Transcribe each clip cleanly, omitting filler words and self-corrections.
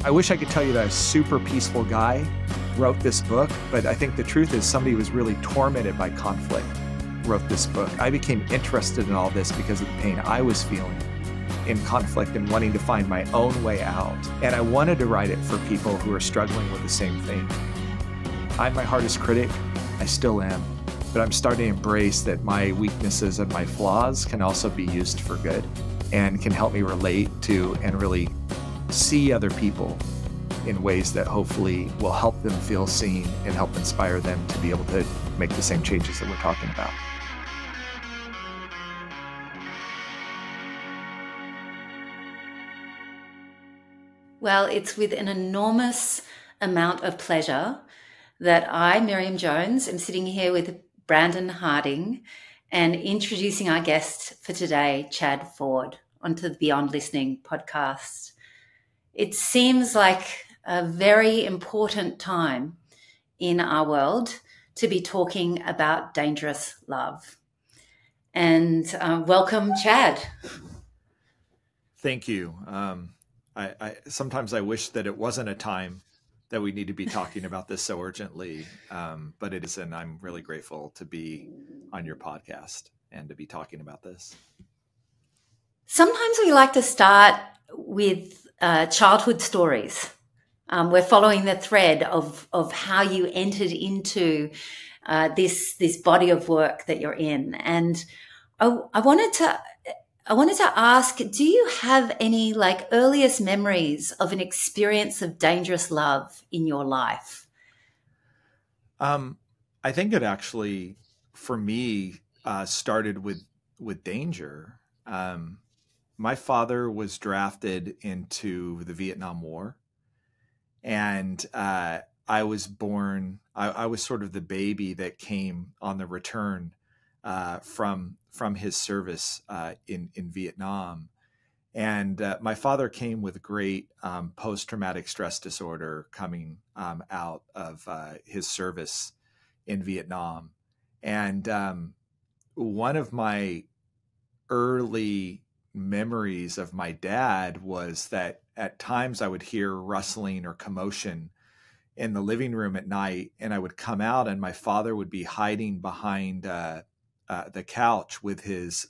I wish I could tell you that a super peaceful guy wrote this book, but I think the truth is somebody who was really tormented by conflict wrote this book. I became interested in all this because of the pain I was feeling in conflict and wanting to find my own way out. And I wanted to write it for people who are struggling with the same thing. I'm my hardest critic. I still am. But I'm starting to embrace that my weaknesses and my flaws can also be used for good and can help me relate to and really see other people in ways that hopefully will help them feel seen and help inspire them to be able to make the same changes that we're talking about. Well, it's with an enormous amount of pleasure that I, Miriam Jones, am sitting here with Brandon Harding and introducing our guest for today, Chad Ford, onto the Beyond Listening podcast. It seems like a very important time in our world to be talking about dangerous love. And welcome, Chad. Thank you. Sometimes I wish that it wasn't a time that we need to be talking about this so urgently, but it is, and I'm really grateful to be on your podcast and to be talking about this. Sometimes we like to start with childhood stories. We're following the thread of how you entered into this body of work that you're in, and I wanted to ask: do you have any earliest memories of an experience of dangerous love in your life? I think it actually, for me, started with danger. My father was drafted into the Vietnam War, and I was born. I was sort of the baby that came on the return from his service in Vietnam. And my father came with great post-traumatic stress disorder coming out of his service in Vietnam. And one of my early memories of my dad was that at times I would hear rustling or commotion in the living room at night, and I would come out and my father would be hiding behind the couch with his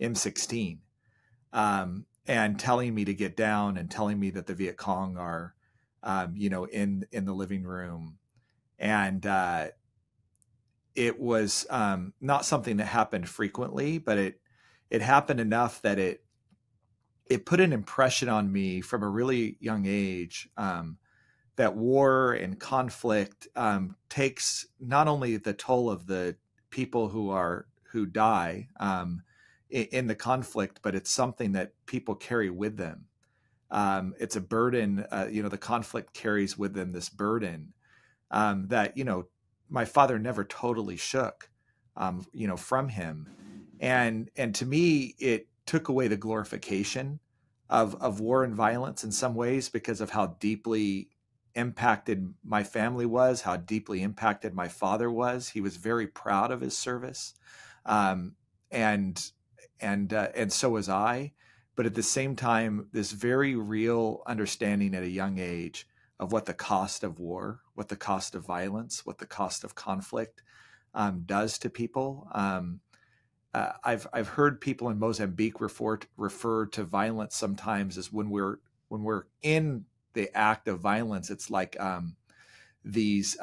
M16 and telling me to get down and telling me that the Viet Cong are, in the living room. And it was not something that happened frequently, but it happened enough that it put an impression on me from a really young age that war and conflict takes not only the toll of the people who die in the conflict, but it's something that people carry with them. It's a burden. The conflict carries with them this burden that my father never totally shook, from him. And to me, it took away the glorification of war and violence in some ways because of how deeply impacted my family was, how deeply impacted my father was. He was very proud of his service, and so was I. But at the same time, this very real understanding at a young age of what the cost of war, what the cost of violence, what the cost of conflict does to people. I've heard people in Mozambique refer to violence sometimes as when we're in the act of violence. It's like these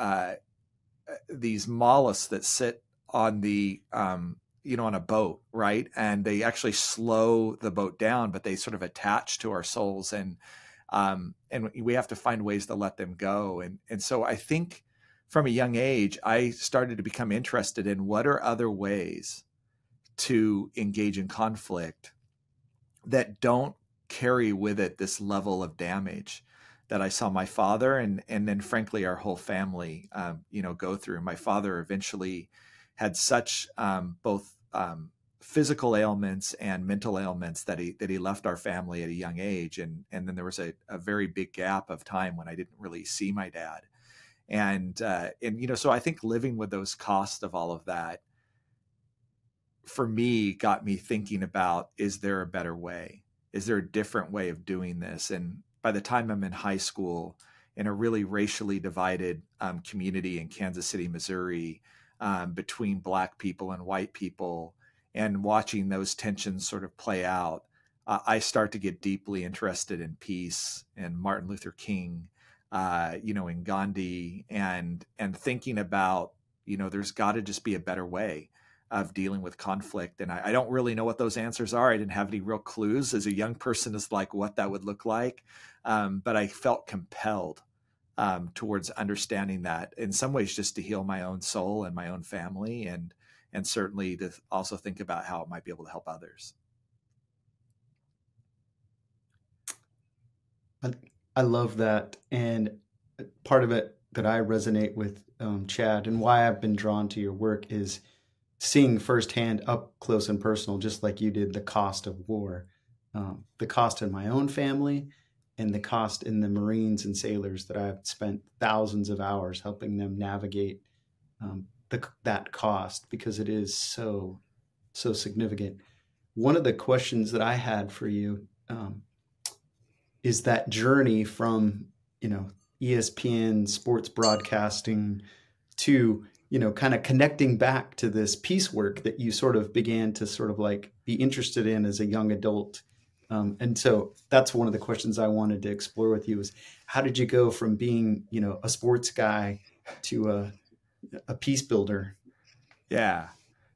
mollusks that sit on the on a boat, right? And they actually slow the boat down, but they sort of attach to our souls, and we have to find ways to let them go. And so I think from a young age, I started to become interested in what are other ways to engage in conflict that don't carry with it this level of damage that I saw my father and then frankly our whole family go through. My father eventually had such both physical ailments and mental ailments that he left our family at a young age, and then there was a very big gap of time when I didn't really see my dad, and so I think living with those costs of all of that for me got me thinking about, is there a better way? Is there a different way of doing this? And by the time I'm in high school in a really racially divided community in Kansas City, Missouri, between Black people and white people, and watching those tensions sort of play out, I start to get deeply interested in peace and Martin Luther King, in Gandhi, and thinking about, there's got to just be a better way of dealing with conflict. And I don't really know what those answers are. I didn't have any real clues as a young person as like what that would look like. But I felt compelled towards understanding that in some ways just to heal my own soul and my own family, and certainly to also think about how it might be able to help others. I love that. And part of it that I resonate with, Chad, and why I've been drawn to your work is seeing firsthand, up close and personal, just like you did, the cost of war, the cost in my own family, and the cost in the Marines and sailors that I've spent thousands of hours helping them navigate that cost, because it is so significant. One of the questions that I had for you is that journey from, ESPN sports broadcasting to, kind of connecting back to this peace work that you sort of began to sort of like be interested in as a young adult. And so that's one of the questions I wanted to explore with you is, how did you go from being, a sports guy to a peace builder? Yeah.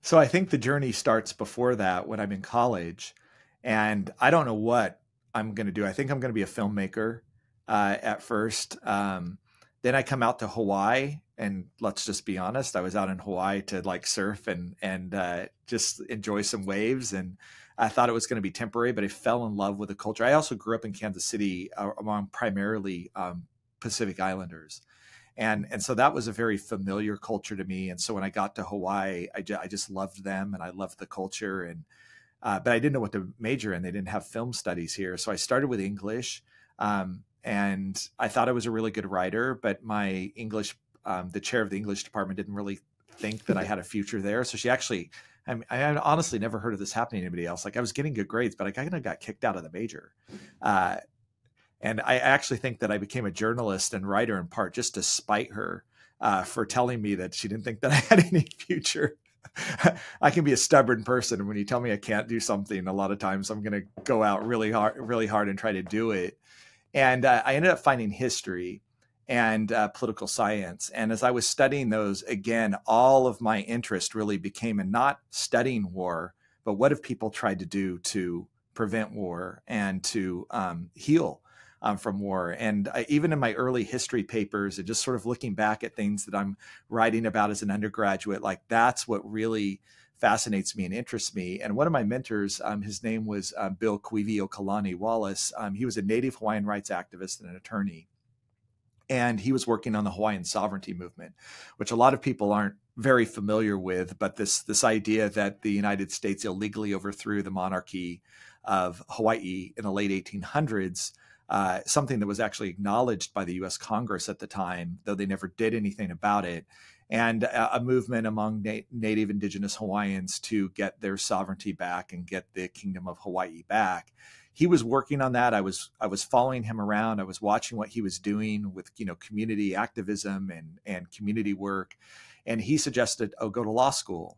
So I think the journey starts before that when I'm in college, and I don't know what I'm going to do. I think I'm going to be a filmmaker at first. Then I come out to Hawaii, and let's just be honest, I was out in Hawaii to like surf and just enjoy some waves. And I thought it was going to be temporary, but I fell in love with the culture. I also grew up in Kansas City among primarily Pacific Islanders. And so that was a very familiar culture to me. And so when I got to Hawaii, I just loved them, and I loved the culture. And but I didn't know what to major in. They didn't have film studies here. So I started with English. And I thought I was a really good writer, but my English, the chair of the English department didn't really think that I had a future there. So she actually, I honestly never heard of this happening to anybody else. Like I was getting good grades, but I kind of got kicked out of the major. And I actually think that I became a journalist and writer in part just to spite her for telling me that she didn't think that I had any future. I can be a stubborn person. And when you tell me I can't do something, a lot of times I'm going to go out really hard and try to do it. And I ended up finding history and political science. And as I was studying those, again, all of my interest really became in not studying war, but what have people tried to do to prevent war and to heal from war. And even in my early history papers, and just sort of looking back at things that I'm writing about as an undergraduate, like that's what really fascinates me and interests me. And one of my mentors, his name was Bill Kuivi-Okalani Wallace. He was a Native Hawaiian rights activist and an attorney. And he was working on the Hawaiian sovereignty movement, which a lot of people aren't very familiar with, but this idea that the United States illegally overthrew the monarchy of Hawaii in the late 1800s, something that was actually acknowledged by the US Congress at the time, though they never did anything about it, and a movement among Native Indigenous Hawaiians to get their sovereignty back and get the Kingdom of Hawaii back. He was working on that. I was following him around. I was watching what he was doing with community activism and community work, and he suggested, "Oh, go to law school."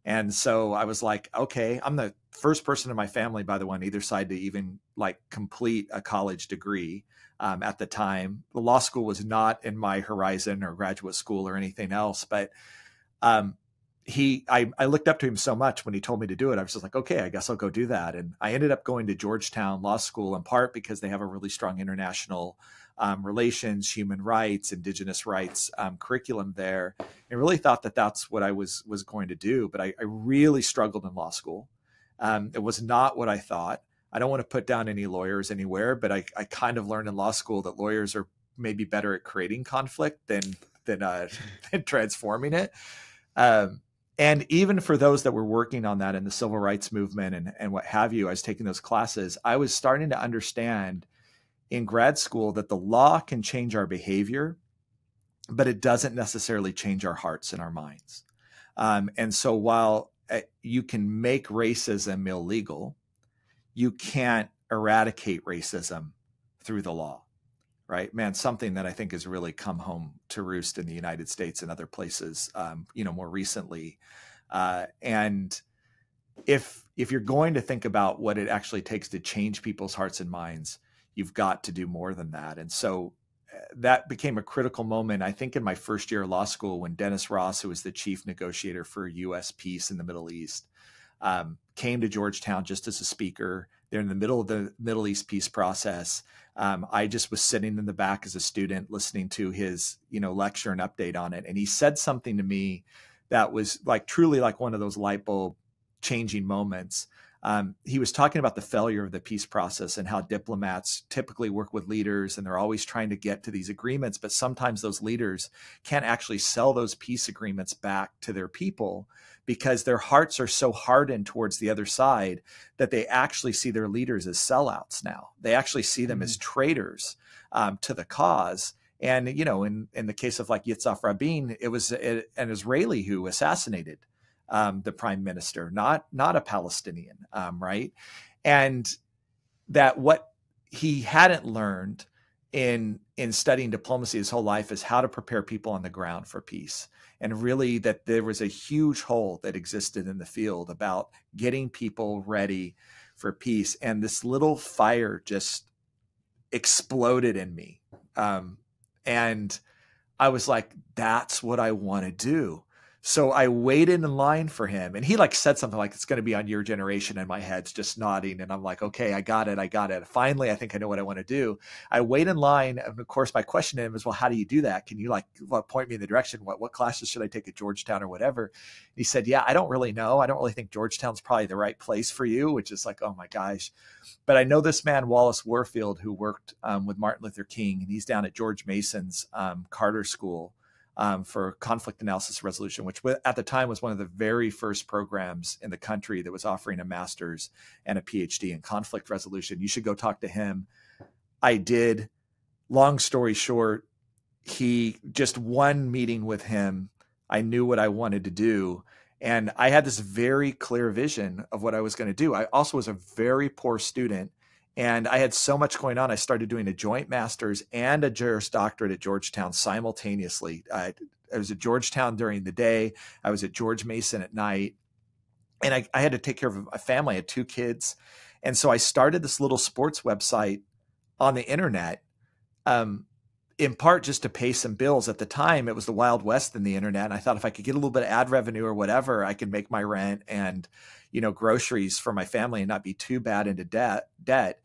And so I was like, okay, I'm the first person in my family, by the way, on either side to even like complete a college degree. At the time, the law school was not in my horizon or graduate school or anything else. But I looked up to him so much when he told me to do it. I was just like, okay, I guess I'll go do that. And I ended up going to Georgetown Law School in part because they have a really strong international relations, human rights, indigenous rights curriculum there. And really thought that that's what I was going to do. But I really struggled in law school. It was not what I thought. I don't want to put down any lawyers anywhere, but I kind of learned in law school that lawyers are maybe better at creating conflict than transforming it. And even for those that were working on that in the civil rights movement and what have you, I was taking those classes, I was starting to understand in grad school that the law can change our behavior, but it doesn't necessarily change our hearts and our minds. And so while you can make racism illegal, you can't eradicate racism through the law, right? Man, something that I think has really come home to roost in the United States and other places, more recently. And if you're going to think about what it actually takes to change people's hearts and minds, you've got to do more than that. And so that became a critical moment, I think, in my first year of law school, when Dennis Ross, who was the chief negotiator for U.S. peace in the Middle East, came to Georgetown just as a speaker. They're in the middle of the Middle East peace process. I just was sitting in the back as a student listening to his, lecture and update on it. And he said something to me that was truly like one of those light bulb changing moments. He was talking about the failure of the peace process and how diplomats typically work with leaders and they're always trying to get to these agreements, but sometimes those leaders can't actually sell those peace agreements back to their people because their hearts are so hardened towards the other side that they actually see their leaders as sellouts now. They actually see them as traitors to the cause. And, in the case of Yitzhak Rabin, it was an Israeli who assassinated the prime minister, not a Palestinian, right? And that what he hadn't learned in studying diplomacy his whole life is how to prepare people on the ground for peace. And really that there was a huge hole that existed in the field about getting people ready for peace. And this little fire just exploded in me. And I was like, that's what I want to do. So I waited in line for him, and he said something like, it's going to be on your generation, and my head's just nodding. And I'm like, okay, I got it. Finally, I think I know what I want to do. I wait in line. And of course, my question to him is, well, how do you do that? Can you point me in the direction? What classes should I take at Georgetown or whatever? And he said, yeah, I don't really know. I don't really think Georgetown's probably the right place for you, which is oh my gosh. But I know this man, Wallace Warfield, who worked with Martin Luther King, and he's down at George Mason's Carter School for conflict analysis resolution, which at the time was one of the very first programs in the country that was offering a master's and a PhD in conflict resolution. You should go talk to him. I did. Long story short, just one meeting with him, I knew what I wanted to do. And I had this very clear vision of what I was going to do. I also was a very poor student. And I had so much going on. I started doing a joint master's and a Juris Doctorate at Georgetown simultaneously. I was at Georgetown during the day. I was at George Mason at night. And I had to take care of a family. I had 2 kids. And so I started this little sports website on the internet, in part just to pay some bills. At the time, it was the Wild West in the internet. And I thought if I could get a little bit of ad revenue or whatever, I could make my rent and groceries for my family and not be too bad into debt.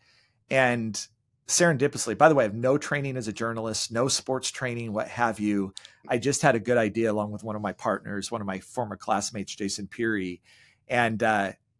And serendipitously, by the way, I have no training as a journalist, no sports training, what have you. I just had a good idea along with one of my partners, one of my former classmates, Jason Peary, and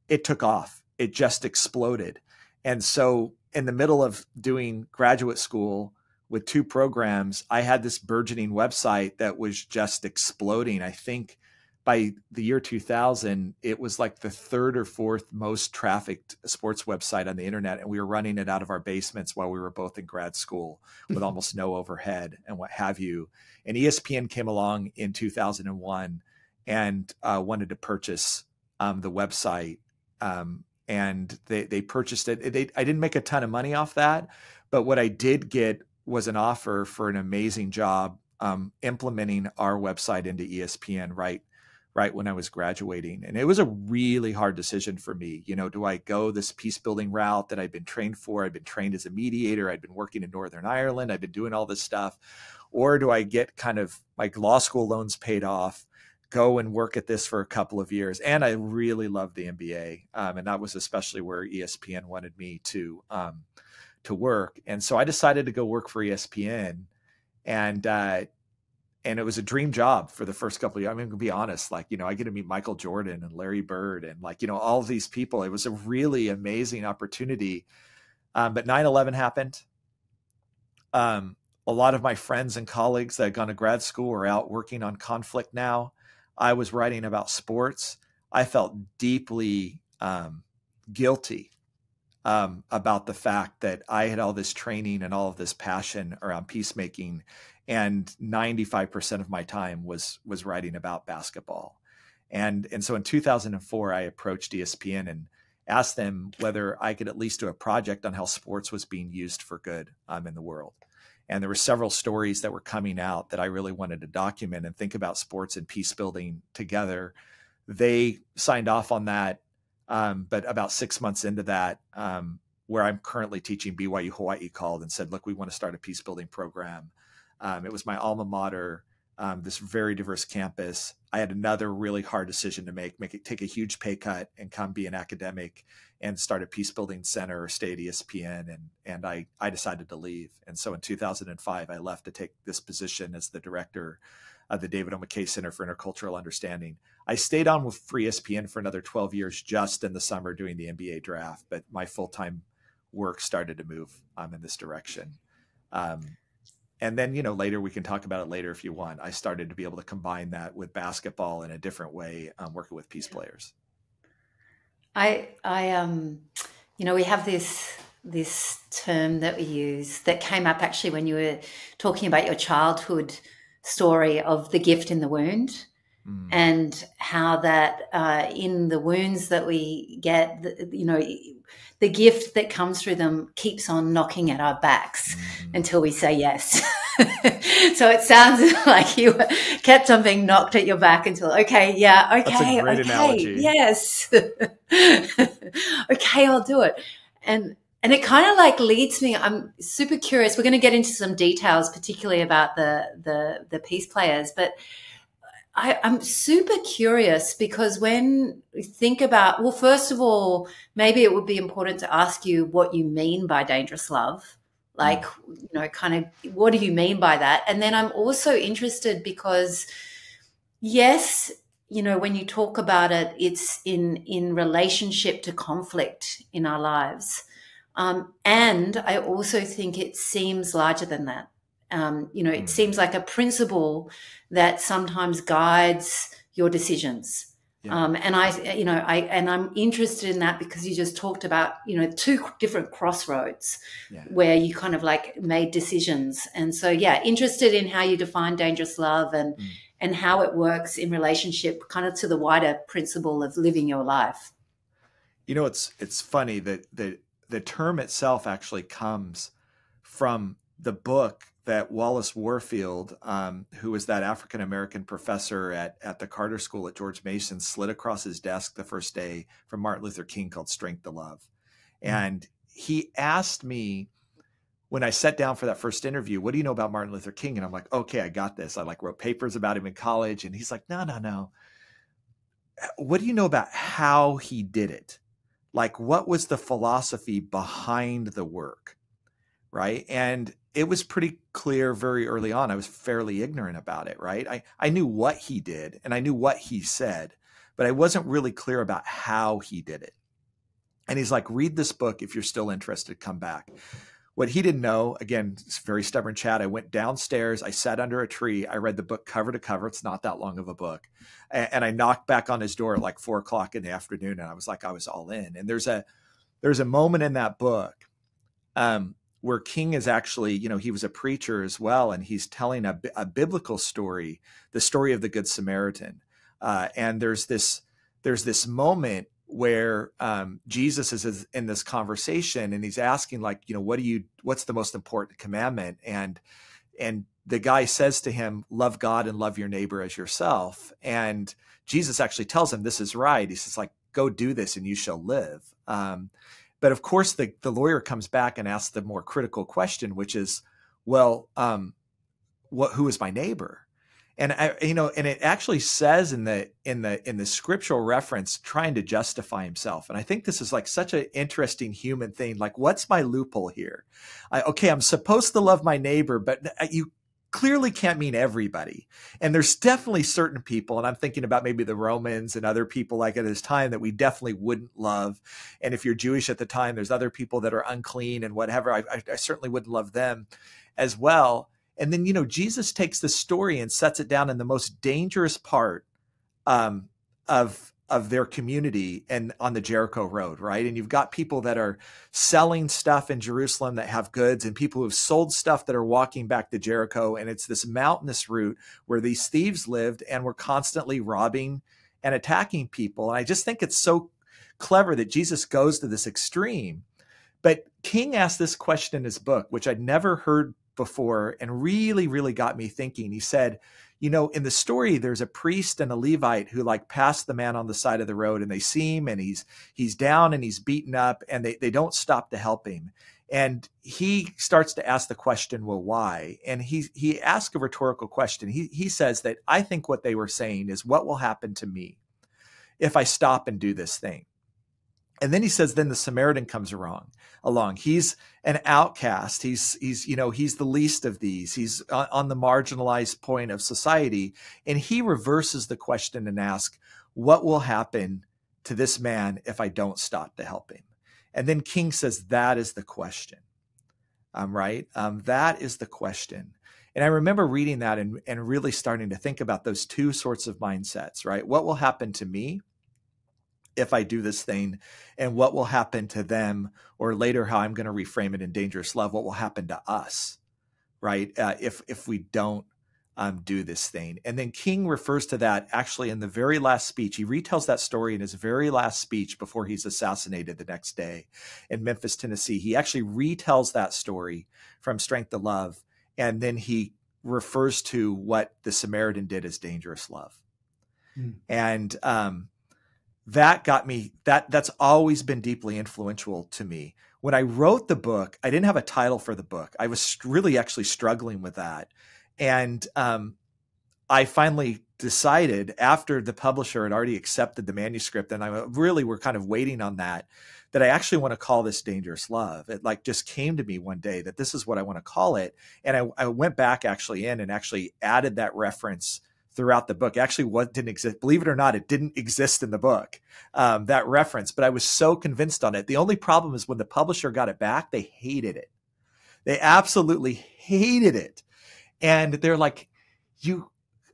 it took off. It just exploded. And so in the middle of doing graduate school with 2 programs, I had this burgeoning website that was just exploding. I think by the year 2000, it was the 3rd or 4th most trafficked sports website on the internet. And we were running it out of our basements while we were both in grad school with almost no overhead and what have you. And ESPN came along in 2001 and wanted to purchase the website. And they purchased it. I didn't make a ton of money off that, but what I did get was an offer for an amazing job implementing our website into ESPN right when I was graduating. And it was a really hard decision for me. Do I go this peace building route that I've been trained for? I've been trained as a mediator. I'd been working in Northern Ireland. I've been doing all this stuff. Or do I get kind of law school loans paid off, go and work at this for a couple of years? And I really loved the MBA. And that was especially where ESPN wanted me to work. And so I decided to go work for ESPN. And it was a dream job for the first couple of years. I'm going to be honest, I get to meet Michael Jordan and Larry Bird and all of these people. It was a really amazing opportunity. But 9/11 happened. A lot of my friends and colleagues that had gone to grad school are out working on conflict now. I was writing about sports. I felt deeply guilty about the fact that I had all this training and all of this passion around peacemaking, and 95% of my time was writing about basketball. And so in 2004, I approached ESPN asked them whether I could at least do a project on how sports was being used for good in the world. And there were several stories that were coming out that I really wanted to document and think about sports and peace building together. They signed off on that. But about 6 months into that, where I'm currently teaching, BYU Hawaii called and said, look, we want to start a peace building program. It was my alma mater, this very diverse campus. I had another really hard decision to take a huge pay cut and come be an academic and start a peace building center or stay at ESPN. And I decided to leave. And so in 2005, I left to take this position as the director of the David O. McKay Center for Intercultural Understanding. I stayed on with Free ESPN for another 12 years, just in the summer doing the NBA draft, but my full-time work started to move in this direction. And then, later, we can talk about it later if you want. I started to be able to combine that with basketball in a different way, working with peace players. We have this term that we use that came up actually when you were talking about your childhood story of the gift in the wound, and how that in the wounds that we get, the gift that comes through them keeps on knocking at our backs until we say yes. So it sounds like you kept on being knocked at your back until, okay, That's a great analogy. Yes. Okay, I'll do it. And it kind of like leads me, I'm super curious. We're going to get into some details, particularly about the peace players, but I'm super curious because when we think about, well, first of all, maybe it would be important to ask you what you mean by dangerous love. Like, kind of, what do you mean by that? And then I'm also interested because, yes, when you talk about it, it's in relationship to conflict in our lives. And I also think it seems larger than that. It seems like a principle that sometimes guides your decisions. Yeah. And I'm interested in that because you just talked about, two different crossroads where you kind of like made decisions. And so, interested in how you define dangerous love and how it works in relationship kind of to the wider principle of living your life. It's funny that the term itself actually comes from the book that Wallace Warfield, who was that African-American professor at the Carter School at George Mason, slid across his desk the first day from Martin Luther King, called Strength to Love. And he asked me, when I sat down for that first interview, what do you know about Martin Luther King? And I'm like, okay, I got this. I wrote papers about him in college. And he's like, no. What do you know about how he did it? Like, what was the philosophy behind the work? Right. And it was pretty clear very early on. I was fairly ignorant about it. Right. I knew what he did and I knew what he said, but I wasn't really clear about how he did it. And he's like, read this book. If you're still interested, come back. What he didn't know, again, it's very stubborn Chad. I went downstairs. I sat under a tree. I read the book cover to cover. It's not that long of a book. And I knocked back on his door at like 4 o'clock in the afternoon. And I was all in. And there's a moment in that book, where King is actually, he was a preacher as well, and he's telling a biblical story, the story of the Good Samaritan. And there's this moment where Jesus is in this conversation, and he's asking, like, what's the most important commandment? And the guy says to him, love God and love your neighbor as yourself. And Jesus actually tells him this is right. He says, like, go do this and you shall live. But of course, the lawyer comes back and asks the more critical question, which is, well, who is my neighbor? And and it actually says in the scriptural reference, trying to justify himself. And I think this is like such an interesting human thing. Like, what's my loophole here? I'm supposed to love my neighbor, but you clearly can't mean everybody. And there's definitely certain people, and I'm thinking about maybe the Romans and other people like at this time that we definitely wouldn't love. And if you're Jewish at the time, there's other people that are unclean and whatever. I certainly wouldn't love them as well. And then, Jesus takes the story and sets it down in the most dangerous part of their community and on the Jericho road, right? And you've got people that are selling stuff in Jerusalem that have goods, and people who have sold stuff that are walking back to Jericho. And it's this mountainous route where these thieves lived and were constantly robbing and attacking people. And I just think it's so clever that Jesus goes to this extreme. But King asked this question in his book, which I'd never heard before and really, really got me thinking. He said, you know, in the story, there's a priest and a Levite who like pass the man on the side of the road, and they see him and he's down and he's beaten up, and they don't stop to help him. And he starts to ask the question, well, why? And he asks a rhetorical question. He says that I think what they were saying is, what will happen to me if I stop and do this thing? And then he says, then the Samaritan comes along. He's an outcast. He's the least of these. He's on the marginalized point of society. And he reverses the question and asks, what will happen to this man if I don't stop to help him? And then King says, that is the question. Right? That is the question. And I remember reading that and really starting to think about those two sorts of mindsets, right? What will happen to me if I do this thing, and what will happen to them, or later how I'm going to reframe it in Dangerous Love, what will happen to us, right? If we don't do this thing. And then King refers to that actually in the very last speech. He retells that story in his very last speech before he's assassinated the next day in Memphis, Tennessee. He actually retells that story from Strength to Love. And then he refers to what the Samaritan did as Dangerous Love. And, that got me, that's always been deeply influential to me. When I wrote the book, I didn't have a title for the book. I was really actually struggling with that. And I finally decided, after the publisher had already accepted the manuscript, and I really were kind of waiting on that I actually want to call this Dangerous Love. It like just came to me one day that this is what I want to call it. And I went back actually in and actually added that reference throughout the book. Actually, what didn't exist, believe it or not, it didn't exist in the book, that reference, but I was so convinced on it. The only problem is when the publisher got it back, they hated it. They absolutely hated it. And they're like,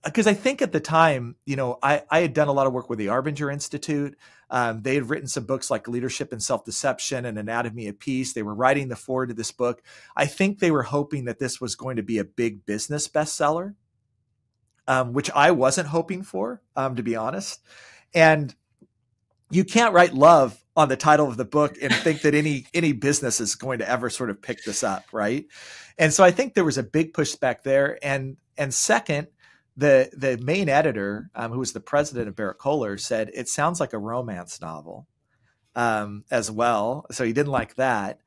because I think at the time, you know, I had done a lot of work with the Arbinger Institute. They had written some books like Leadership and Self-Deception and Anatomy of Peace. They were writing the foreword to this book. I think they were hoping that this was going to be a big business bestseller. Which I wasn't hoping for, to be honest. And you can't write love on the title of the book and think that any business is going to ever sort of pick this up, right? And so I think there was a big pushback there. And second, the main editor, who was the president of Barrett Kohler, said it sounds like a romance novel as well. So he didn't like that.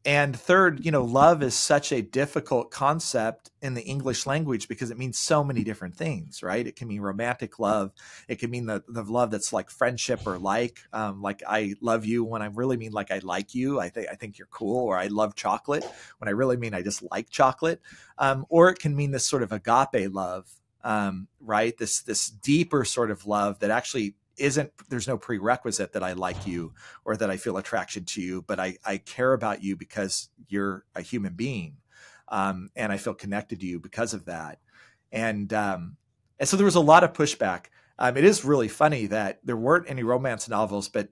And third, you know, love is such a difficult concept in the English language because it means so many different things, right? It can mean romantic love. It can mean the love that's like friendship or like I love you when I really mean like I like you. I think you're cool. Or I love chocolate when I really mean I just like chocolate. Or it can mean this sort of agape love, right? This deeper sort of love that actually there's no prerequisite that I like you or that I feel attraction to you, but I care about you because you're a human being. And I feel connected to you because of that. And so there was a lot of pushback. It is really funny that there weren't any romance novels, but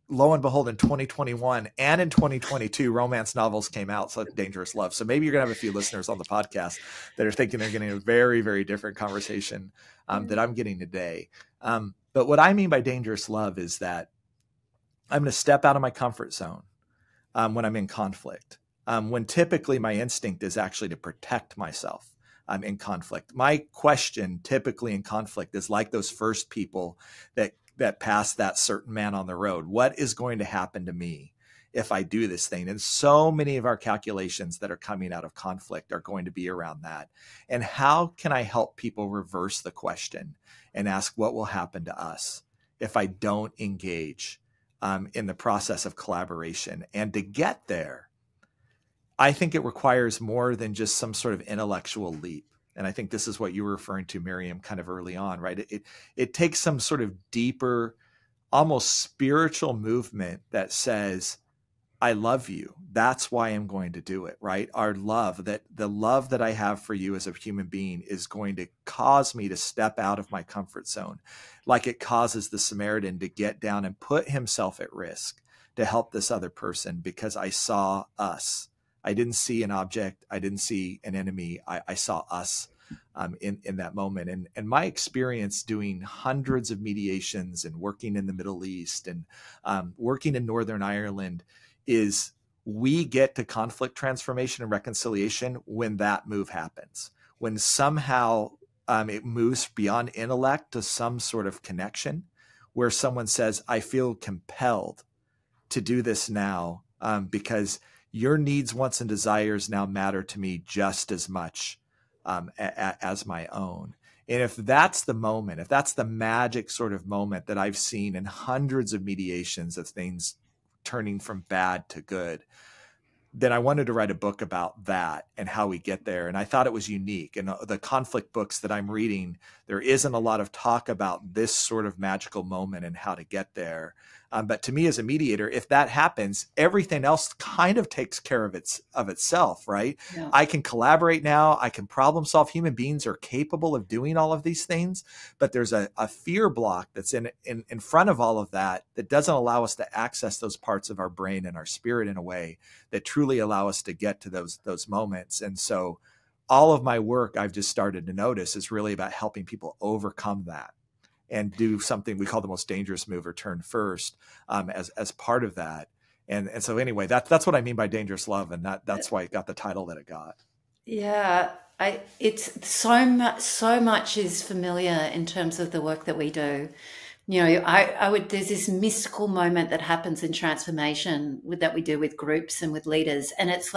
lo and behold, in 2021 and in 2022, romance novels came out, so Dangerous Love. So maybe you're going to have a few listeners on the podcast that are thinking they're getting a very, very different conversation that I'm getting today. But what I mean by Dangerous Love is that I'm going to step out of my comfort zone when I'm in conflict, when typically my instinct is actually to protect myself in conflict. My question typically in conflict is like those first people that passed that certain man on the road. What is going to happen to me if I do this thing? And so many of our calculations that are coming out of conflict are going to be around that. And how can I help people reverse the question and ask what will happen to us if I don't engage in the process of collaboration? And to get there, I think it requires more than just some sort of intellectual leap. And I think this is what you were referring to, Miriam, kind of early on, right? It takes some sort of deeper, almost spiritual movement that says, I love you. That's why I'm going to do it, right? Our love, the love that I have for you as a human being is going to cause me to step out of my comfort zone, like it causes the Samaritan to get down and put himself at risk to help this other person because I saw us. I didn't see an object. I didn't see an enemy. I saw us in that moment. And my experience doing hundreds of mediations and working in the Middle East and working in Northern Ireland is we get to conflict transformation and reconciliation when that move happens, when somehow it moves beyond intellect to some sort of connection where someone says, I feel compelled to do this now because your needs, wants, and desires now matter to me just as much as my own. And if that's the moment, if that's the magic sort of moment that I've seen in hundreds of mediations of things turning from bad to good, then I wanted to write a book about that and how we get there. And I thought it was unique. And the conflict books that I'm reading, there isn't a lot of talk about this sort of magical moment and how to get there. But to me as a mediator, if that happens, everything else kind of takes care of itself, right? Yeah. I can collaborate now. I can problem solve. Human beings are capable of doing all of these things, but there's a fear block that's in front of all of that doesn't allow us to access those parts of our brain and our spirit in a way that truly allow us to get to those moments. And so all of my work I've just started to notice is really about helping people overcome that and do something we call the most dangerous move or turn first as part of that. And so anyway, that's what I mean by dangerous love. And that's why it got the title that it got. Yeah. It's so much is familiar in terms of the work that we do. You know, there's this mystical moment that happens in transformation that we do with groups and with leaders. And it's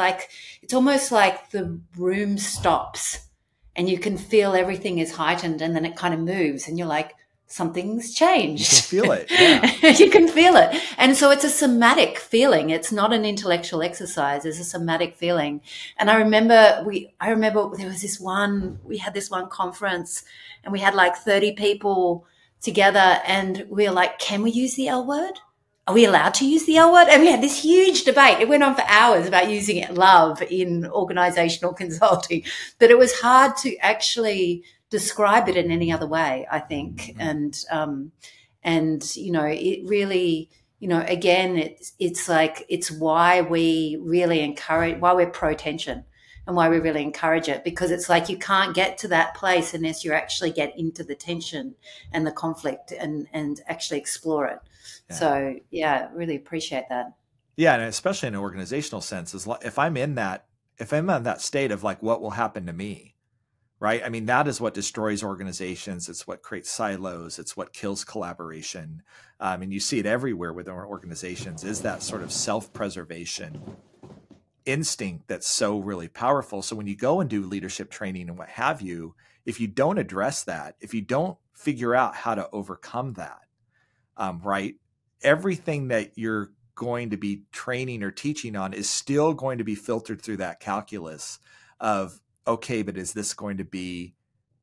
almost like the room stops and you can feel everything is heightened and then it kind of moves and you're like, something's changed. You can feel it. Yeah. You can feel it. And so it's a somatic feeling. It's not an intellectual exercise. It's a somatic feeling. And I remember there was we had this one conference and we had like 30 people together and we were like, can we use the L word? Are we allowed to use the L word? And we had this huge debate. It went on for hours about using love in organizational consulting, but it was hard to actually describe it in any other way, I think. And you know, it really, you know, again, it's why we really encourage, why we're pro tension and why we really encourage it, because it's like you can't get to that place unless you actually get into the tension and the conflict and actually explore it. Yeah. So yeah, really appreciate that. Yeah. And especially in an organizational sense, is if I'm in that state of like, what will happen to me? Right. I mean, that is what destroys organizations. It's what creates silos. It's what kills collaboration. And you see it everywhere with our organizations, is that sort of self-preservation instinct that's so really powerful. So when you go and do leadership training and what have you, if you don't address that, if you don't figure out how to overcome that, right, everything that you're going to be training or teaching on is still going to be filtered through that calculus of, okay, but is this going to be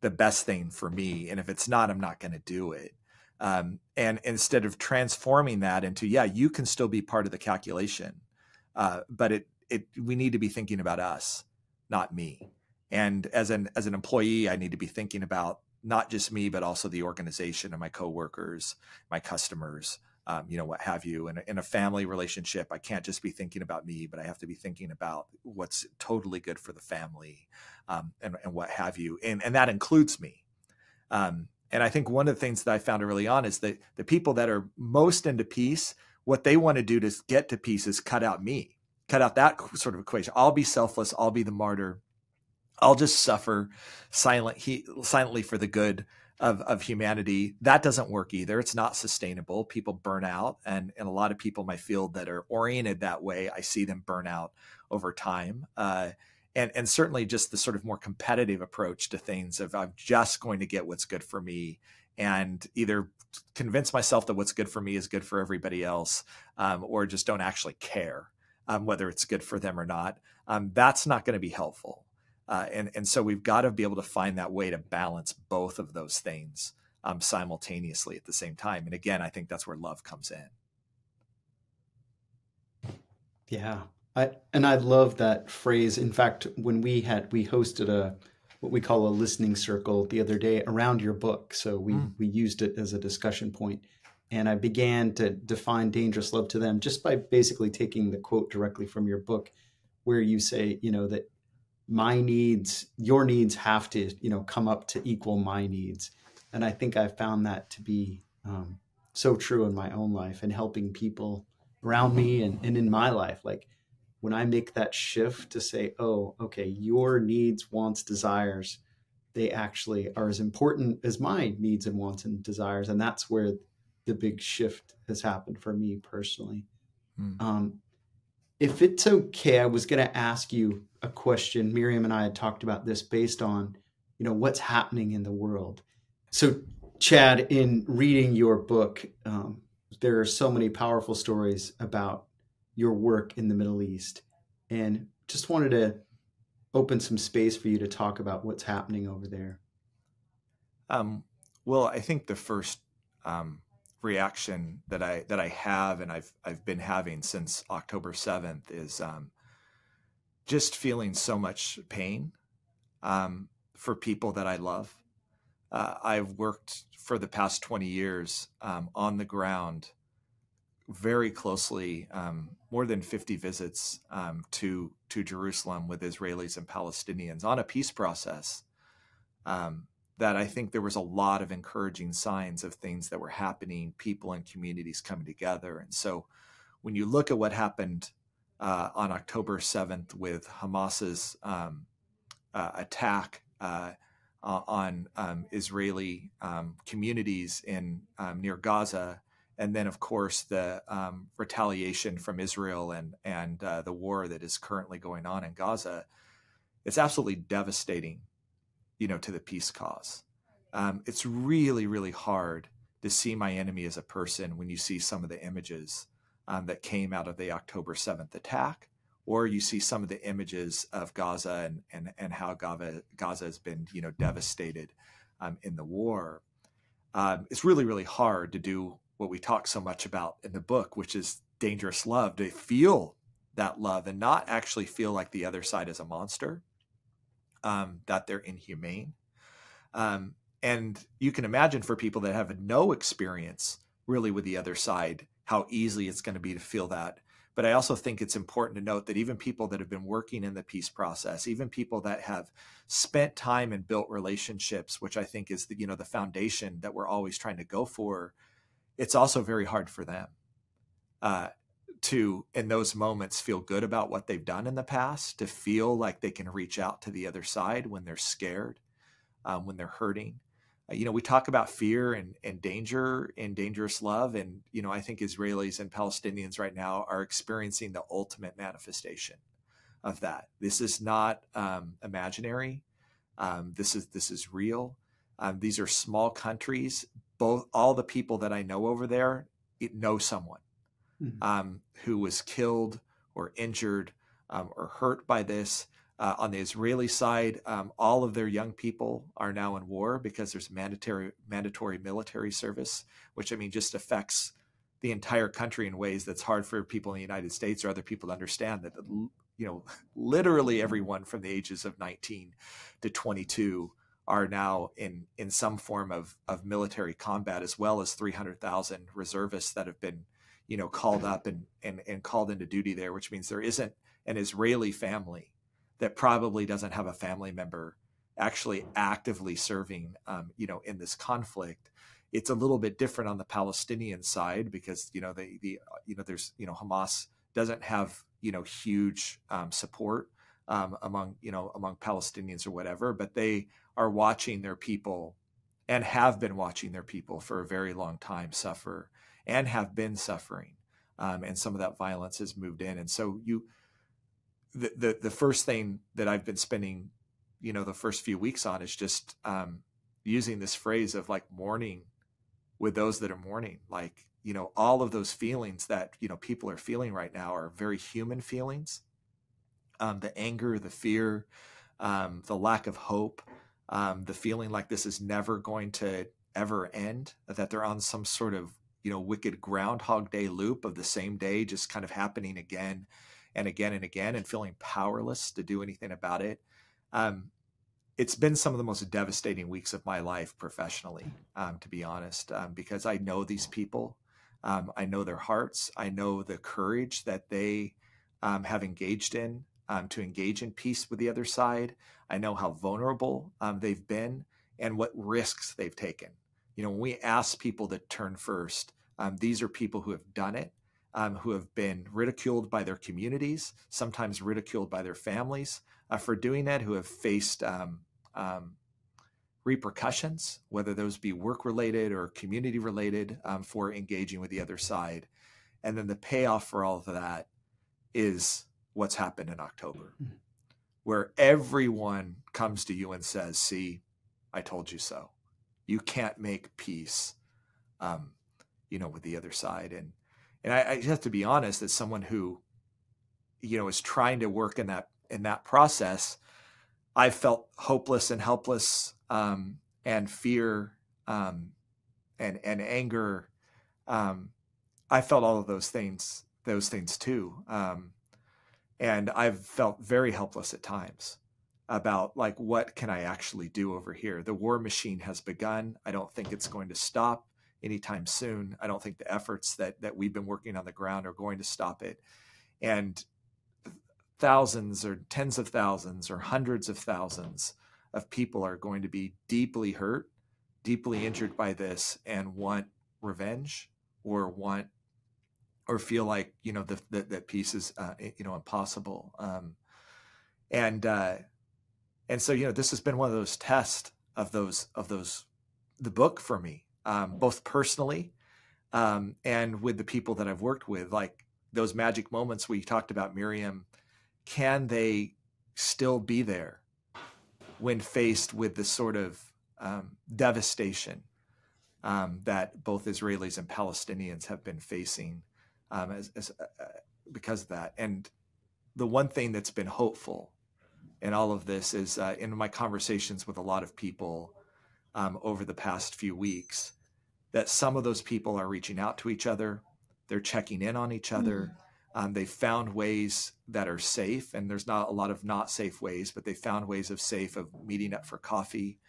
the best thing for me? And if it's not, I'm not going to do it. And instead of transforming that into, yeah, you can still be part of the calculation, but we need to be thinking about us, not me. And as an employee, I need to be thinking about not just me, but also the organization and my coworkers, my customers, you know, what have you. And in a family relationship, I can't just be thinking about me, but I have to be thinking about what's totally good for the family, and what have you. And that includes me. And I think one of the things that I found early on is that the people that are most into peace, what they want to do to get to peace is cut out me, cut out that sort of equation. I'll be selfless. I'll be the martyr. I'll just suffer silently for the good of humanity. That doesn't work either. It's not sustainable. People burn out. And a lot of people in my field that are oriented that way, I see them burn out over time. And certainly just the sort of more competitive approach to things of I'm just going to get what's good for me and either convince myself that what's good for me is good for everybody else, or just don't actually care whether it's good for them or not. That's not going to be helpful. And so we've got to be able to find that way to balance both of those things simultaneously at the same time. And again, I think that's where love comes in. Yeah. I love that phrase. In fact, when we hosted what we call a listening circle the other day around your book. So we used it as a discussion point. And I began to define dangerous love to them just by basically taking the quote directly from your book, where you say, you know, that my needs, your needs have to, come up to equal my needs. And I think I found that to be so true in my own life and helping people around me and in my life. Like when I make that shift to say, oh, okay, your needs, wants, desires, they actually are as important as my needs and wants and desires. And that's where the big shift has happened for me personally. If it's okay, I was going to ask you a question. Miriam and I had talked about this based on, what's happening in the world. So, Chad, in reading your book, there are so many powerful stories about your work in the Middle East, and just wanted to open some space for you to talk about what's happening over there. Well, I think the first reaction that I have, and I've been having since October 7th, is just feeling so much pain for people that I love. I've worked for the past 20 years on the ground very closely, more than 50 visits to Jerusalem with Israelis and Palestinians on a peace process. That I think there was a lot of encouraging signs of things that were happening, people and communities coming together. And so when you look at what happened on October 7th with Hamas's attack on Israeli communities in near Gaza, and then, of course, the retaliation from Israel and the war that is currently going on in Gaza, it's absolutely devastating, to the peace cause. It's really, really hard to see my enemy as a person when you see some of the images that came out of the October 7th attack, or you see some of the images of Gaza and how Gaza has been, devastated in the war. It's really, really hard to do what we talk so much about in the book, which is dangerous love, to feel that love and not actually feel like the other side is a monster, that they're inhumane. And you can imagine for people that have no experience really with the other side, how easy it's going to be to feel that. But I also think it's important to note that even people that have been working in the peace process, even people that have spent time and built relationships, which I think is the foundation that we're always trying to go for, it's also very hard for them to, in those moments, feel good about what they've done in the past, to feel like they can reach out to the other side when they're scared, when they're hurting. We talk about fear and danger and dangerous love. And, I think Israelis and Palestinians right now are experiencing the ultimate manifestation of that. This is not imaginary. This is real. These are small countries. All the people that I know over there know someone who was killed or injured or hurt by this. On the Israeli side, all of their young people are now in war because there's mandatory military service, which just affects the entire country in ways that's hard for people in the United States or other people to understand. That literally everyone from the ages of 19 to 22 are now in some form of military combat, as well as 300,000 reservists that have been called up and called into duty there, which means there isn't an Israeli family that probably doesn't have a family member actually actively serving, in this conflict. It's a little bit different on the Palestinian side because, there's, Hamas doesn't have, huge support among Palestinians or whatever, but they are watching their people and have been watching their people for a very long time suffer and have been suffering. And some of that violence has moved in. And so the first thing that I've been spending, the first few weeks on is just using this phrase of like mourning with those that are mourning. Like, all of those feelings that, people are feeling right now are very human feelings. The anger, the fear, the lack of hope, the feeling like this is never going to ever end, that they're on some sort of, wicked Groundhog Day loop of the same day, just kind of happening again and again and again, and feeling powerless to do anything about it. It's been some of the most devastating weeks of my life professionally, to be honest, because I know these people. I know their hearts. I know the courage that they have engaged in. to engage in peace with the other side. I know how vulnerable they've been and what risks they've taken. When we ask people to turn first, these are people who have done it, who have been ridiculed by their communities, sometimes ridiculed by their families for doing that, who have faced repercussions, whether those be work-related or community-related, for engaging with the other side. And then the payoff for all of that is what's happened in October, where everyone comes to you and says, see, I told you so. You can't make peace, with the other side. And I just have to be honest, as someone who, is trying to work in that process, I felt hopeless and helpless, and fear, and anger. I felt all of those things too. And I've felt very helpless at times about what can I actually do over here? The war machine has begun. I don't think it's going to stop anytime soon. I don't think the efforts that we've been working on the ground are going to stop it. And thousands or tens of thousands or hundreds of thousands of people are going to be deeply hurt, deeply injured by this, and want revenge or feel like, that peace is, impossible. And so, this has been one of those tests of the book for me, both personally, and with the people that I've worked with, like those magic moments we talked about, Miriam. Can they still be there when faced with this sort of devastation that both Israelis and Palestinians have been facing because of that? And the one thing that's been hopeful in all of this is in my conversations with a lot of people over the past few weeks, that some of those people are reaching out to each other. They're checking in on each other. They found ways that are safe, and there's not a lot of not safe ways, but they found ways of meeting up for coffee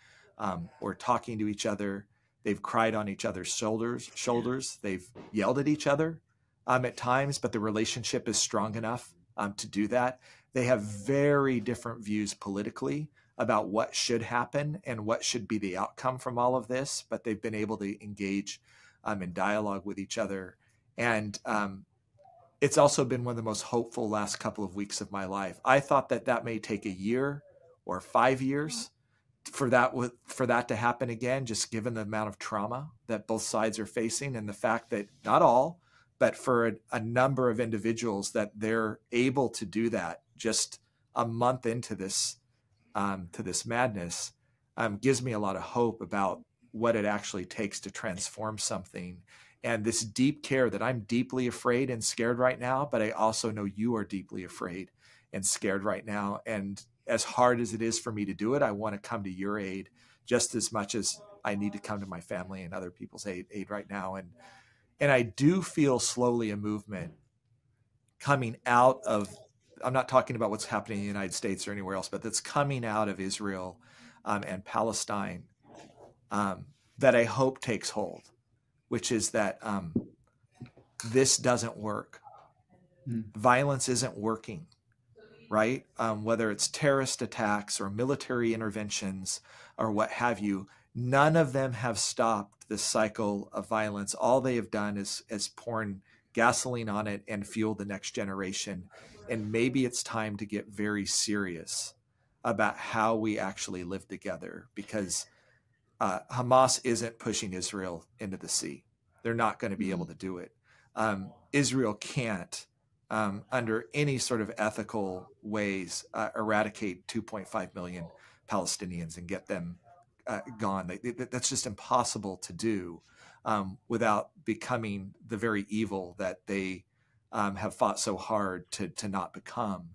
or talking to each other. They've cried on each other's shoulders. They've yelled at each other at times, but the relationship is strong enough to do that. They have very different views politically about what should happen and what should be the outcome from all of this, but they've been able to engage in dialogue with each other. And it's also been one of the most hopeful last couple of weeks of my life. I thought that may take a year or 5 years for that to happen again, just given the amount of trauma that both sides are facing, and the fact that not all, but for a number of individuals, that they're able to do that just a month into this to this madness, gives me a lot of hope about what it actually takes to transform something. And this deep care that I'm deeply afraid and scared right now, but I also know you are deeply afraid and scared right now. And as hard as it is for me to do it, I want to come to your aid just as much as I need to come to my family and other people's aid right now. And I do feel slowly a movement coming out of, I'm not talking about what's happening in the United States or anywhere else, but that's coming out of Israel and Palestine that I hope takes hold, which is that this doesn't work. Violence isn't working, right? Whether it's terrorist attacks or military interventions or what have you, none of them have stopped this cycle of violence. All they have done is pouring gasoline on it and fuel the next generation. And maybe it's time to get very serious about how we actually live together, because Hamas isn't pushing Israel into the sea. They're not going to be able to do it. Israel can't, under any sort of ethical ways, eradicate 2.5 million Palestinians and get them gone. That's just impossible to do without becoming the very evil that they have fought so hard to not become.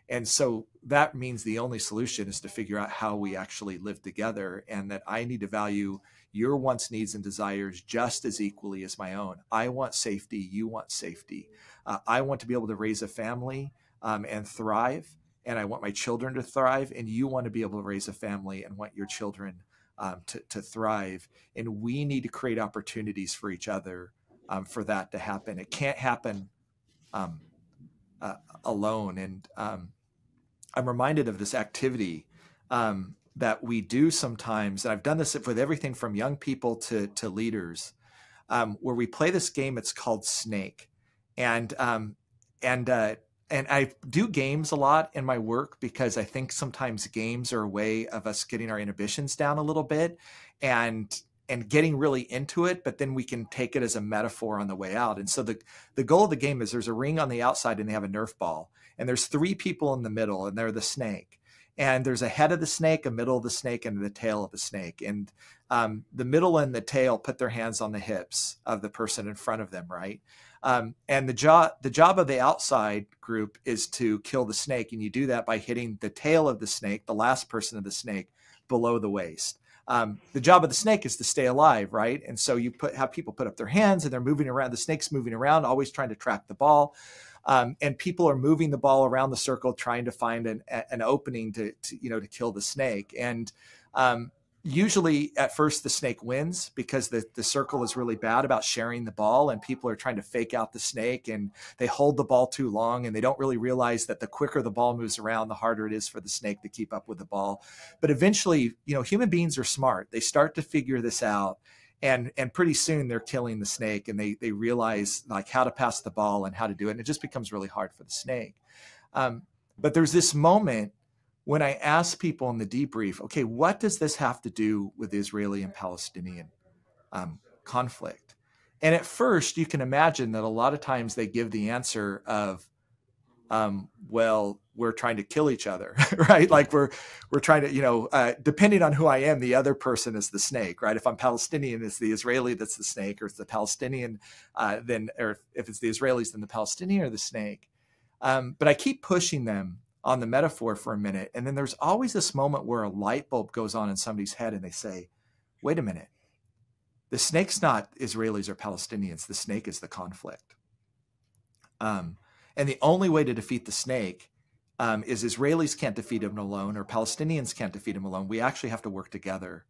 And so that means the only solution is to figure out how we actually live together, and that I need to value your wants, needs, and desires just as equally as my own. I want safety. You want safety. I want to be able to raise a family and thrive, and I want my children to thrive, and you want to be able to raise a family and want your children to thrive. And we need to create opportunities for each other for that to happen. It can't happen alone. And I'm reminded of this activity that we do sometimes, and I've done this with everything from young people to leaders, where we play this game. It's called Snake, and and I do games a lot in my work because I think sometimes games are a way of us getting our inhibitions down a little bit, and getting really into it, but then we can take it as a metaphor on the way out. And so the goal of the game is there's a ring on the outside and they have a Nerf ball, and there's 3 people in the middle, and they're the snake. And there's a head of the snake, a middle of the snake, and the tail of the snake. And the middle and the tail put their hands on the hips of the person in front of them, right? And the job of the outside group is to kill the snake. And you do that by hitting the tail of the snake, the last person of the snake, below the waist. The job of the snake is to stay alive, right? And so you have people put up their hands and they're moving around. The snake's moving around, always trying to track the ball. And people are moving the ball around the circle, trying to find an opening to kill the snake. And usually at first the snake wins because the circle is really bad about sharing the ball, and people are trying to fake out the snake, and they hold the ball too long, and they don't really realize that the quicker the ball moves around, the harder it is for the snake to keep up with the ball. But eventually, human beings are smart. They start to figure this out. And pretty soon they're killing the snake, and they realize like how to pass the ball and how to do it. And it just becomes really hard for the snake. But there's this moment when I ask people in the debrief, okay, what does this have to do with Israeli and Palestinian conflict? And at first you can imagine that a lot of times they give the answer of, well, we're trying to kill each other, right? Like we're trying to, depending on who I am, the other person is the snake, right? If I'm Palestinian, it's the Israeli that's the snake, or it's the Palestinian, or if it's the Israelis, then the Palestinian are the snake. But I keep pushing them on the metaphor for a minute. And then there's always this moment where a light bulb goes on in somebody's head and they say, wait a minute, the snake's not Israelis or Palestinians. The snake is the conflict. And the only way to defeat the snake is Israelis can't defeat him alone, or Palestinians can't defeat him alone. We actually have to work together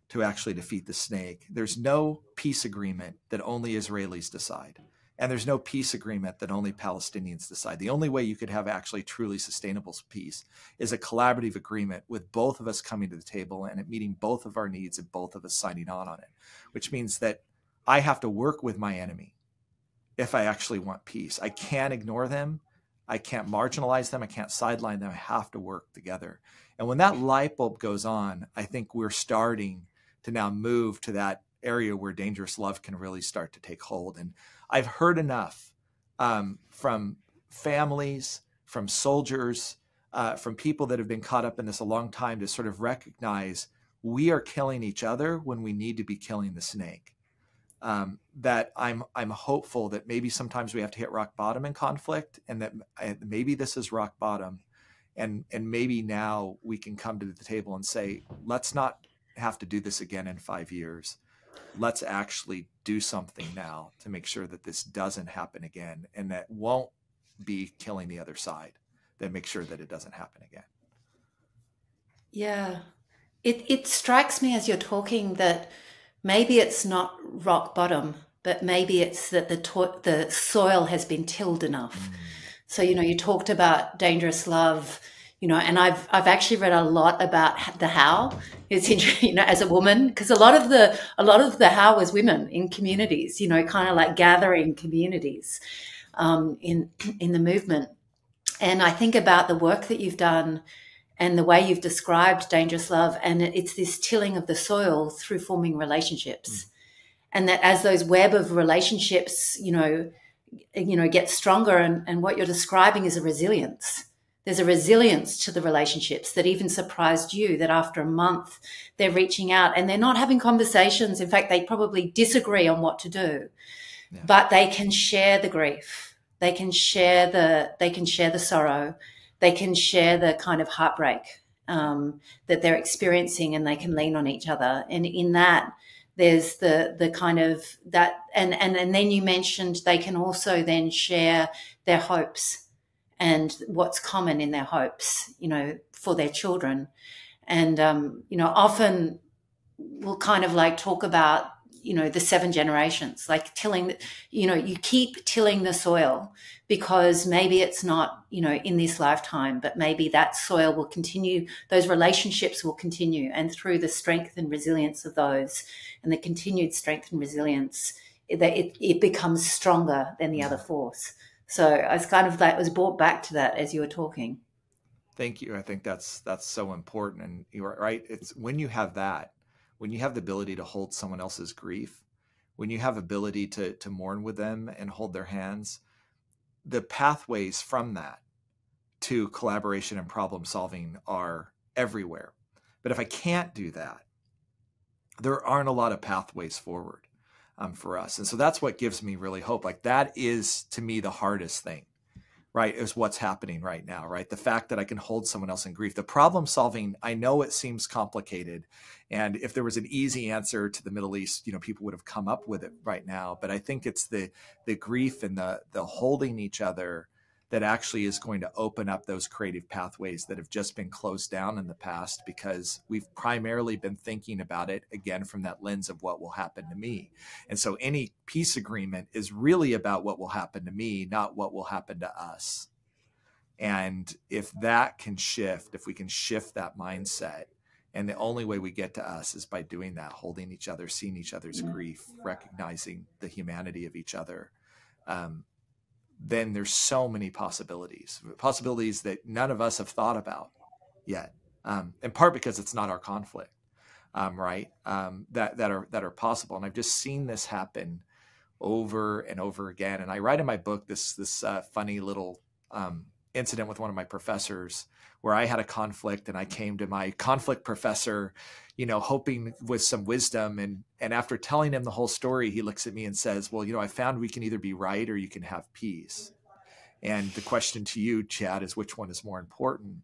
to actually defeat the snake. There's no peace agreement that only Israelis decide. And there's no peace agreement that only Palestinians decide. The only way you could have actually truly sustainable peace is a collaborative agreement with both of us coming to the table and it meeting both of our needs and both of us signing on it, which means that I have to work with my enemy if I actually want peace. I can't ignore them. I can't marginalize them. I can't sideline them. I have to work together. And when that light bulb goes on, I think we're starting to now move to that area where dangerous love can really start to take hold. And I've heard enough from families, from soldiers, from people that have been caught up in this a long time to sort of recognize we are killing each other when we need to be killing the snake. That I'm hopeful that maybe sometimes we have to hit rock bottom in conflict, and that maybe this is rock bottom, and maybe now we can come to the table and say, let's not have to do this again in 5 years. Let's actually do something now to make sure that this doesn't happen again, and that won't be killing the other side, that make sure that it doesn't happen again. Yeah. It strikes me as you're talking that maybe it's not rock bottom, but maybe it's that the soil has been tilled enough. So, you talked about dangerous love, and I've actually read a lot about the how. It's interesting, as a woman, because a lot of the how was women in communities, kind of like gathering communities in the movement. And I think about the work that you've done and the way you've described dangerous love, and it's this tilling of the soil through forming relationships. And that as those web of relationships, get stronger, and what you're describing is a resilience. There's a resilience to the relationships that even surprised you, that after a month they're reaching out and they're not having conversations. In fact, they probably disagree on what to do, but they can share the grief. They can share the sorrow. They can share the kind of heartbreak that they're experiencing, and they can lean on each other. And in that, there's the kind of that, and then you mentioned they can also then share their hopes and what's common in their hopes, for their children. And, often we'll kind of like talk about, the 7 generations, like tilling, you keep tilling the soil because maybe it's not, in this lifetime, but maybe that soil will continue, those relationships will continue. And through the strength and resilience of those and the continued strength and resilience, it becomes stronger than the other force. So I was kind of like, was brought back to that as you were talking. Thank you. I think that's so important. And you're right. It's when you have that, when you have the ability to hold someone else's grief, when you have ability to mourn with them and hold their hands, the pathways from that to collaboration and problem solving are everywhere. But if I can't do that, there aren't a lot of pathways forward for us. And so that's what gives me really hope. Like that is to me the hardest thing, right, is what's happening right now, right? The fact that I can hold someone else in grief. The problem solving, I know it seems complicated. And if there was an easy answer to the Middle East, people would have come up with it right now. But I think it's the grief and the holding each other that actually is going to open up those creative pathways that have just been closed down in the past, because we've primarily been thinking about it, again, from that lens of what will happen to me. And so any peace agreement is really about what will happen to me, not what will happen to us. And if that can shift, if we can shift that mindset, and the only way we get to us is by doing that, holding each other, seeing each other's grief, recognizing the humanity of each other, then there's so many possibilities that none of us have thought about yet, in part because it's not our conflict, right? That are possible. And I've just seen this happen over and over again. And I write in my book this funny little incident with one of my professors where I had a conflict and I came to my conflict professor, hoping with some wisdom. And after telling him the whole story, he looks at me and says, well, I found we can either be right or you can have peace. And the question to you, Chad, is which one is more important?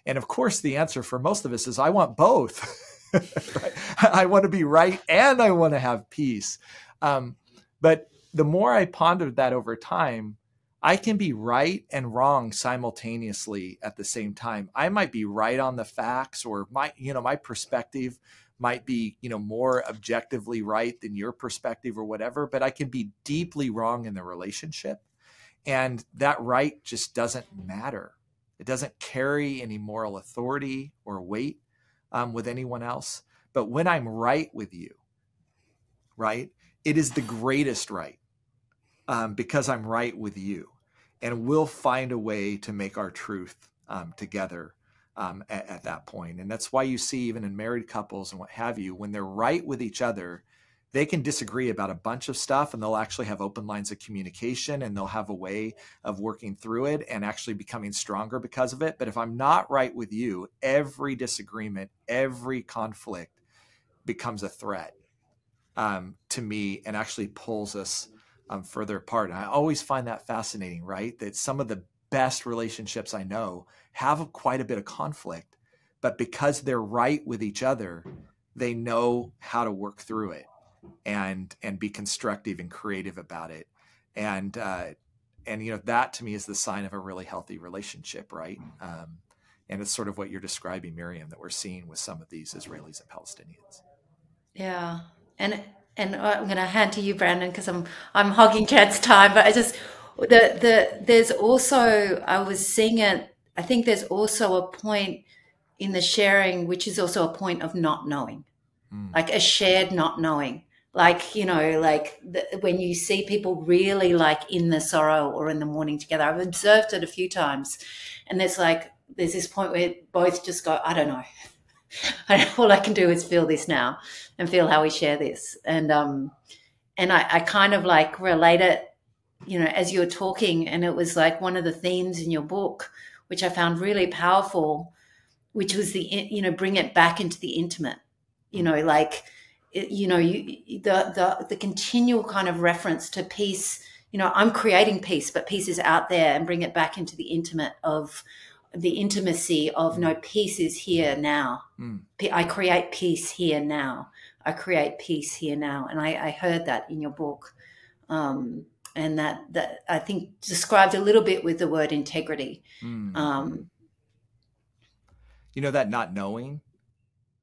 And of course, the answer for most of us is I want both. Right? I want to be right and I want to have peace. But the more I pondered that over time, I can be right and wrong simultaneously at the same time. I might be right on the facts, or my perspective might be, more objectively right than your perspective or whatever, but I can be deeply wrong in the relationship. And that right just doesn't matter. It doesn't carry any moral authority or weight with anyone else. But when I'm right with you, right, it is the greatest right. Because I'm right with you, and we'll find a way to make our truth together at that point. And that's why you see, even in married couples and what have you, when they're right with each other, they can disagree about a bunch of stuff, and they'll actually have open lines of communication, and they'll have a way of working through it and actually becoming stronger because of it. But if I'm not right with you, every disagreement, every conflict becomes a threat to me, and actually pulls us further apart. And I always find that fascinating, right? That some of the best relationships I know have quite a bit of conflict, but because they're right with each other, they know how to work through it and be constructive and creative about it. And that to me is the sign of a really healthy relationship, right? And it's sort of what you're describing, Miriam, that we're seeing with some of these Israelis and Palestinians. Yeah. And I'm going to hand to you, Brandon, because I'm hogging Chad's time. But I just there's also, I was seeing it. I think there's also a point in the sharing, which is also a point of not knowing, like a shared not knowing. Like, when you see people really like in the sorrow or in the mourning together, I've observed it a few times, and there's this point where both just go, I don't know. All I can do is feel this now and feel how we share this. And I kind of like relate it, as you were talking, and it was like one of the themes in your book, which I found really powerful, which was bring it back into the intimate, the continual kind of reference to peace. I'm creating peace, but peace is out there, and bring it back into the intimate of the intimacy of no, peace is here now. I create peace here now. I create peace here now. And I heard that in your book. And that I think described a little bit with the word integrity. That not knowing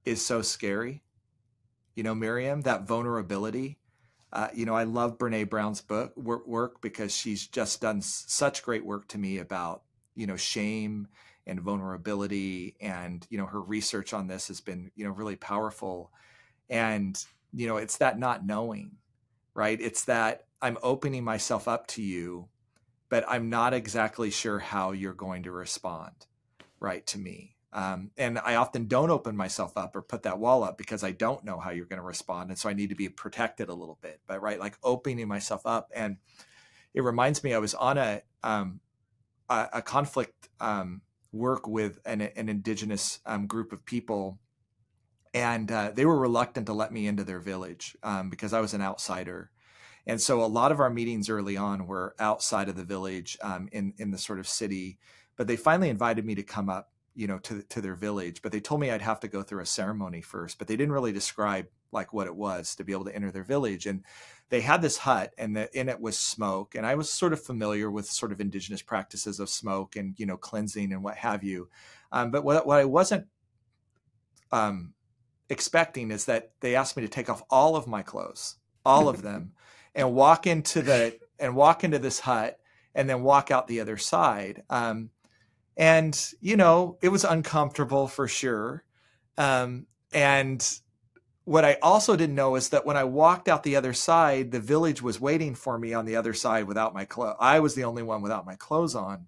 is so scary. Miriam, that vulnerability, I love Brene Brown's work because she's just done such great work to me about, shame and vulnerability. And, her research on this has been, really powerful. And, it's that not knowing, right? It's that I'm opening myself up to you, but I'm not exactly sure how you're going to respond, right, to me. And I often don't open myself up or put that wall up because I don't know how you're going to respond. And so I need to be protected a little bit, but right, like opening myself up. And it reminds me, I was on a conflict work with an indigenous group of people. And they were reluctant to let me into their village because I was an outsider. And so a lot of our meetings early on were outside of the village in the sort of city, but they finally invited me to come up, to their village, but they told me I'd have to go through a ceremony first, but they didn't really describe like what it was to be able to enter their village. And they had this hut, and in it was smoke. And I was sort of familiar with sort of indigenous practices of smoke and, cleansing and what have you. But what I wasn't expecting is that they asked me to take off all of my clothes, all of them, and walk into this hut and then walk out the other side. And, it was uncomfortable for sure. And what I also didn't know is that when I walked out the other side, the village was waiting for me on the other side without my clothes. I was the only one without my clothes on.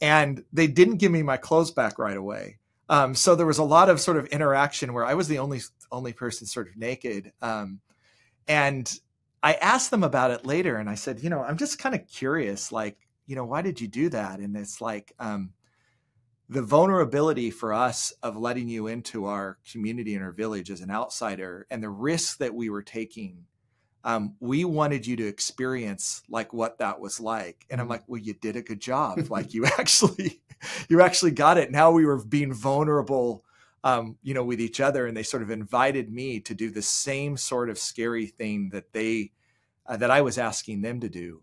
And they didn't give me my clothes back right away. So there was a lot of sort of interaction where I was the only person sort of naked. And I asked them about it later, and I said, I'm just kind of curious, like, why did you do that? And it's like the vulnerability for us of letting you into our community and our village as an outsider, and the risk that we were taking. We wanted you to experience like what that was like. And I'm like, well, you did a good job. Like you actually got it. Now we were being vulnerable, with each other. And they sort of invited me to do the same sort of scary thing that that I was asking them to do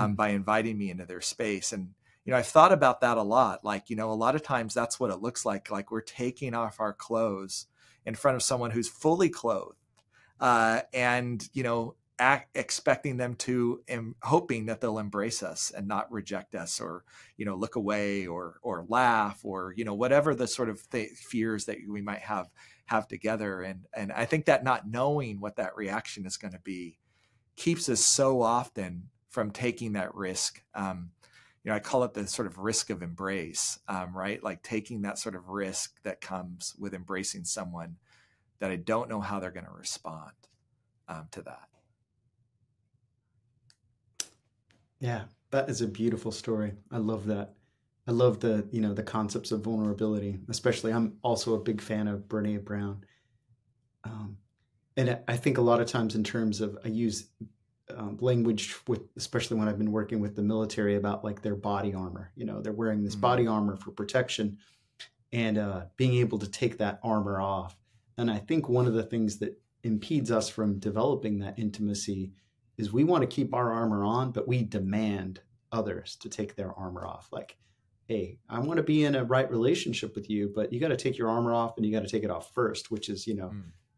by inviting me into their space. And, I've thought about that a lot. Like, a lot of times that's what it looks like. Like we're taking off our clothes in front of someone who's fully clothed and, expecting them to, hoping that they'll embrace us and not reject us or, look away or laugh or, whatever the sort of fears that we might have together. And I think that not knowing what that reaction is going to be keeps us so often from taking that risk. I call it the sort of risk of embrace, right? Like taking that sort of risk that comes with embracing someone that I don't know how they're going to respond to that. Yeah, that is a beautiful story. I love that. I love the concepts of vulnerability, especially I'm also a big fan of Brene Brown. And I think a lot of times in terms of, I use language with, especially when I've been working with the military about like their body armor, they're wearing this body armor for protection and being able to take that armor off. And I think one of the things that impedes us from developing that intimacy is we want to keep our armor on, but we demand others to take their armor off. Like, hey, I want to be in a right relationship with you, but you got to take your armor off and you got to take it off first, which is,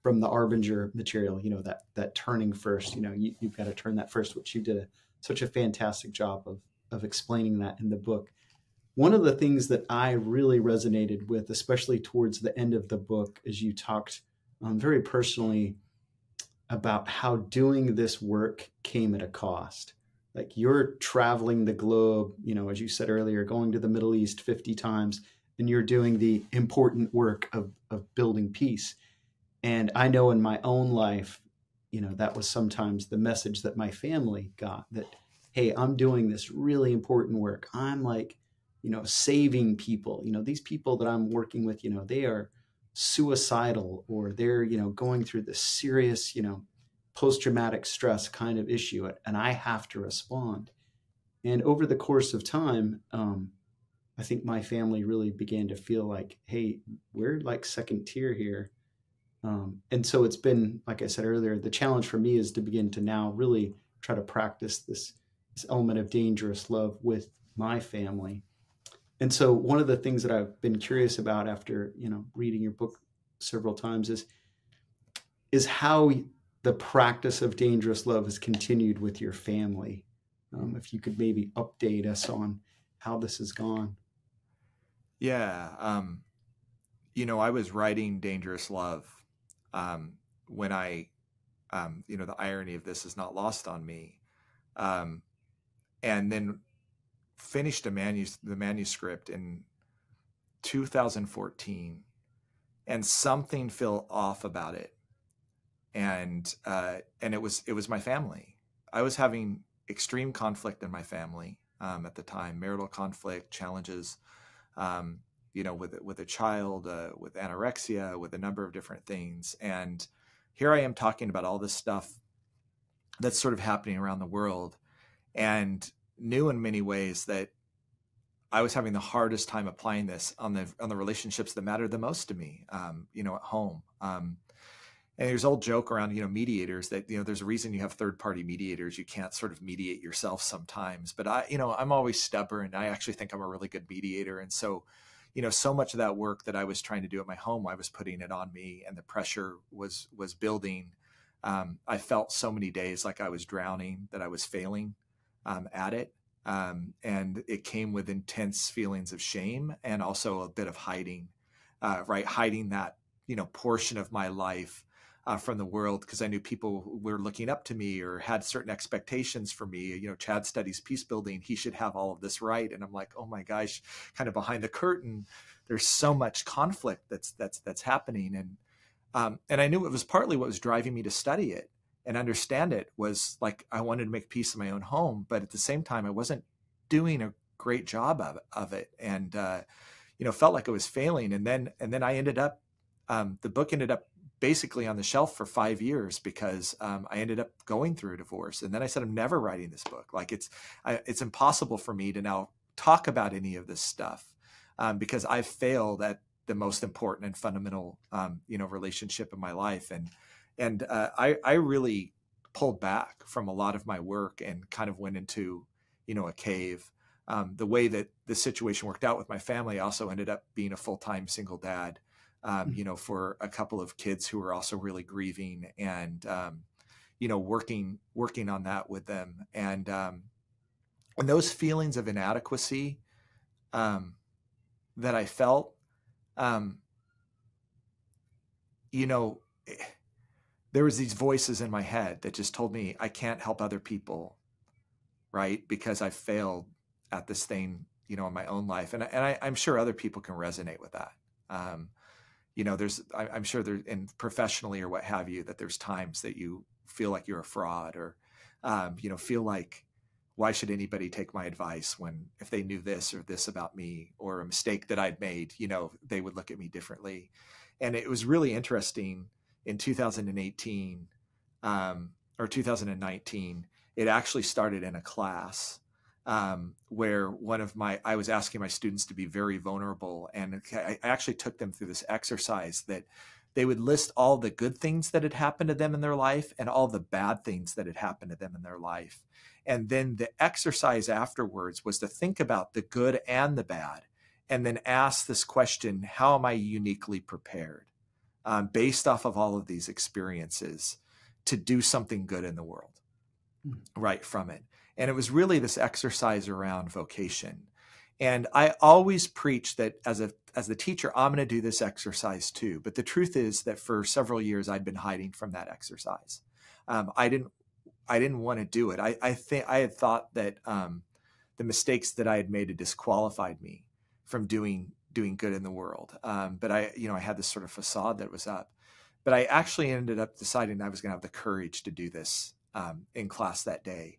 from the Arbinger material, that turning first, you've got to turn that first, which you did such a fantastic job of explaining that in the book. One of the things that I really resonated with, especially towards the end of the book, is you talked very personally about how doing this work came at a cost. Like you're traveling the globe, as you said earlier, going to the Middle East 50 times, and you're doing the important work of building peace. And I know in my own life, that was sometimes the message that my family got, that, hey, I'm doing this really important work. I'm like, saving people. These people that I'm working with, they are suicidal or they're, going through this serious, post-traumatic stress kind of issue, and I have to respond. And over the course of time, I think my family really began to feel like, hey, we're like second tier here. And so it's been, like I said earlier, the challenge for me is to begin to now really try to practice this element of dangerous love with my family. And so one of the things that I've been curious about after, reading your book several times is how the practice of dangerous love has continued with your family. If you could maybe update us on how this has gone. Yeah. I was writing Dangerous Love when the irony of this is not lost on me. And then finished the manuscript in 2014, and something felt off about it. And it was my family. I was having extreme conflict in my family at the time, marital conflict, challenges, with a child, with anorexia, with a number of different things. And here I am talking about all this stuff that's sort of happening around the world, and knew in many ways that I was having the hardest time applying this on the relationships that mattered the most to me, at home. And there's old joke around, mediators that, there's a reason you have third-party mediators. You can't sort of mediate yourself sometimes, but I'm always stubborn. I actually think I'm a really good mediator. And so, so much of that work that I was trying to do at my home, I was putting it on me, and the pressure was building. I felt so many days like I was drowning, that I was failing at it. And it came with intense feelings of shame and also a bit of hiding, hiding that, portion of my life from the world, because I knew people were looking up to me or had certain expectations for me. Chad studies peace building. He should have all of this right. And I'm like, oh my gosh, kind of behind the curtain, there's so much conflict that's happening. And I knew it was partly what was driving me to study it and understand it, was like, I wanted to make peace in my own home, but at the same time, I wasn't doing a great job of it. And, felt like I was failing. And then I ended up, the book ended up basically on the shelf for 5 years because I ended up going through a divorce. And then I said, I'm never writing this book. Like it's impossible for me to now talk about any of this stuff because I've failed at the most important and fundamental, relationship in my life. And I really pulled back from a lot of my work and kind of went into, a cave. The way that the situation worked out with my family, I also ended up being a full-time single dad. For a couple of kids who were also really grieving, and, working on that with them. And those feelings of inadequacy that I felt, there was these voices in my head that just told me I can't help other people, right? Because I failed at this thing, in my own life. And I'm sure other people can resonate with that. I'm sure there, and professionally or what have you, that there's times that you feel like you're a fraud, or, feel like, why should anybody take my advice when, if they knew this or this about me, or a mistake that I'd made, they would look at me differently. And it was really interesting in 2018 or 2019, it actually started in a class where I was asking my students to be very vulnerable. And I actually took them through this exercise that they would list all the good things that had happened to them in their life and all the bad things that had happened to them in their life. And then the exercise afterwards was to think about the good and the bad, and then ask this question: how am I uniquely prepared, based off of all of these experiences, to do something good in the world, right from it? And it was really this exercise around vocation. And I always preach that as the teacher, I'm going to do this exercise too. But the truth is that for several years, I'd been hiding from that exercise. I didn't want to do it. I had thought that the mistakes that I had made had disqualified me from doing good in the world. But I had this sort of facade that was up. But I actually ended up deciding I was going to have the courage to do this in class that day.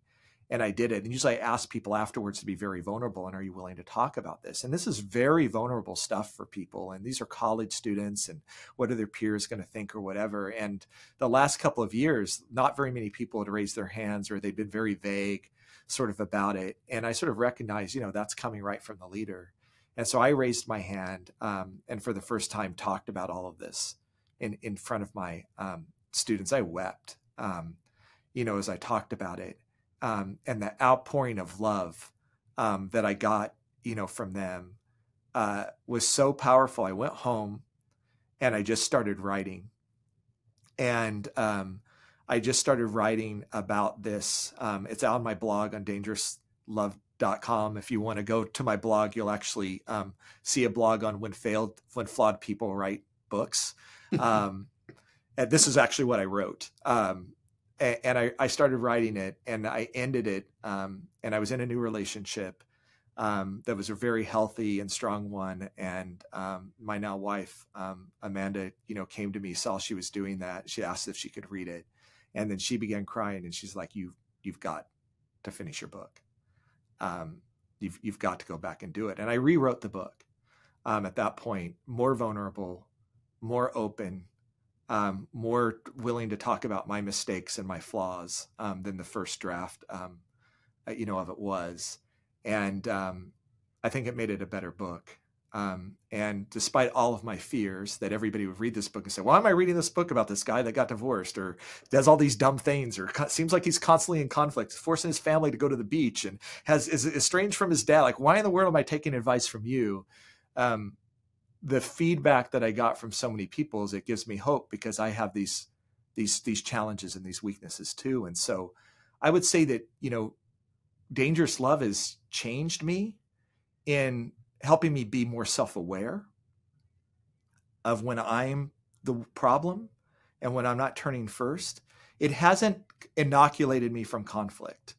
And I did it. And usually I ask people afterwards to be very vulnerable. And are you willing to talk about this? And this is very vulnerable stuff for people. And these are college students, and what are their peers going to think or whatever. And the last couple of years, not very many people had raised their hands, or they'd been very vague sort of about it. And I sort of recognized, that's coming right from the leader. And so I raised my hand and for the first time talked about all of this in front of my students. I wept, as I talked about it. And the outpouring of love that I got, from them was so powerful. I went home and I just started writing. And I just started writing about this. It's on my blog on dangerouslove.com. If you want to go to my blog, you'll actually see a blog on when flawed people write books. And this is actually what I wrote. And I started writing it, and I ended it. And I was in a new relationship that was a very healthy and strong one. And my now wife, Amanda, came to me, saw she was doing that. She asked if she could read it. And then she began crying, and she's like, you've got to finish your book. You've got to go back and do it. And I rewrote the book at that point, more vulnerable, more open, more willing to talk about my mistakes and my flaws than the first draft, of it was. And I think it made it a better book. And despite all of my fears that everybody would read this book and say, why am I reading this book about this guy that got divorced or does all these dumb things, or seems like he's constantly in conflict, forcing his family to go to the beach and is estranged from his dad. Like, why in the world am I taking advice from you? The feedback that I got from so many people is it gives me hope, because I have these challenges and these weaknesses too. And so I would say that, Dangerous Love has changed me in helping me be more self-aware of when I'm the problem and when I'm not turning first. It hasn't inoculated me from conflict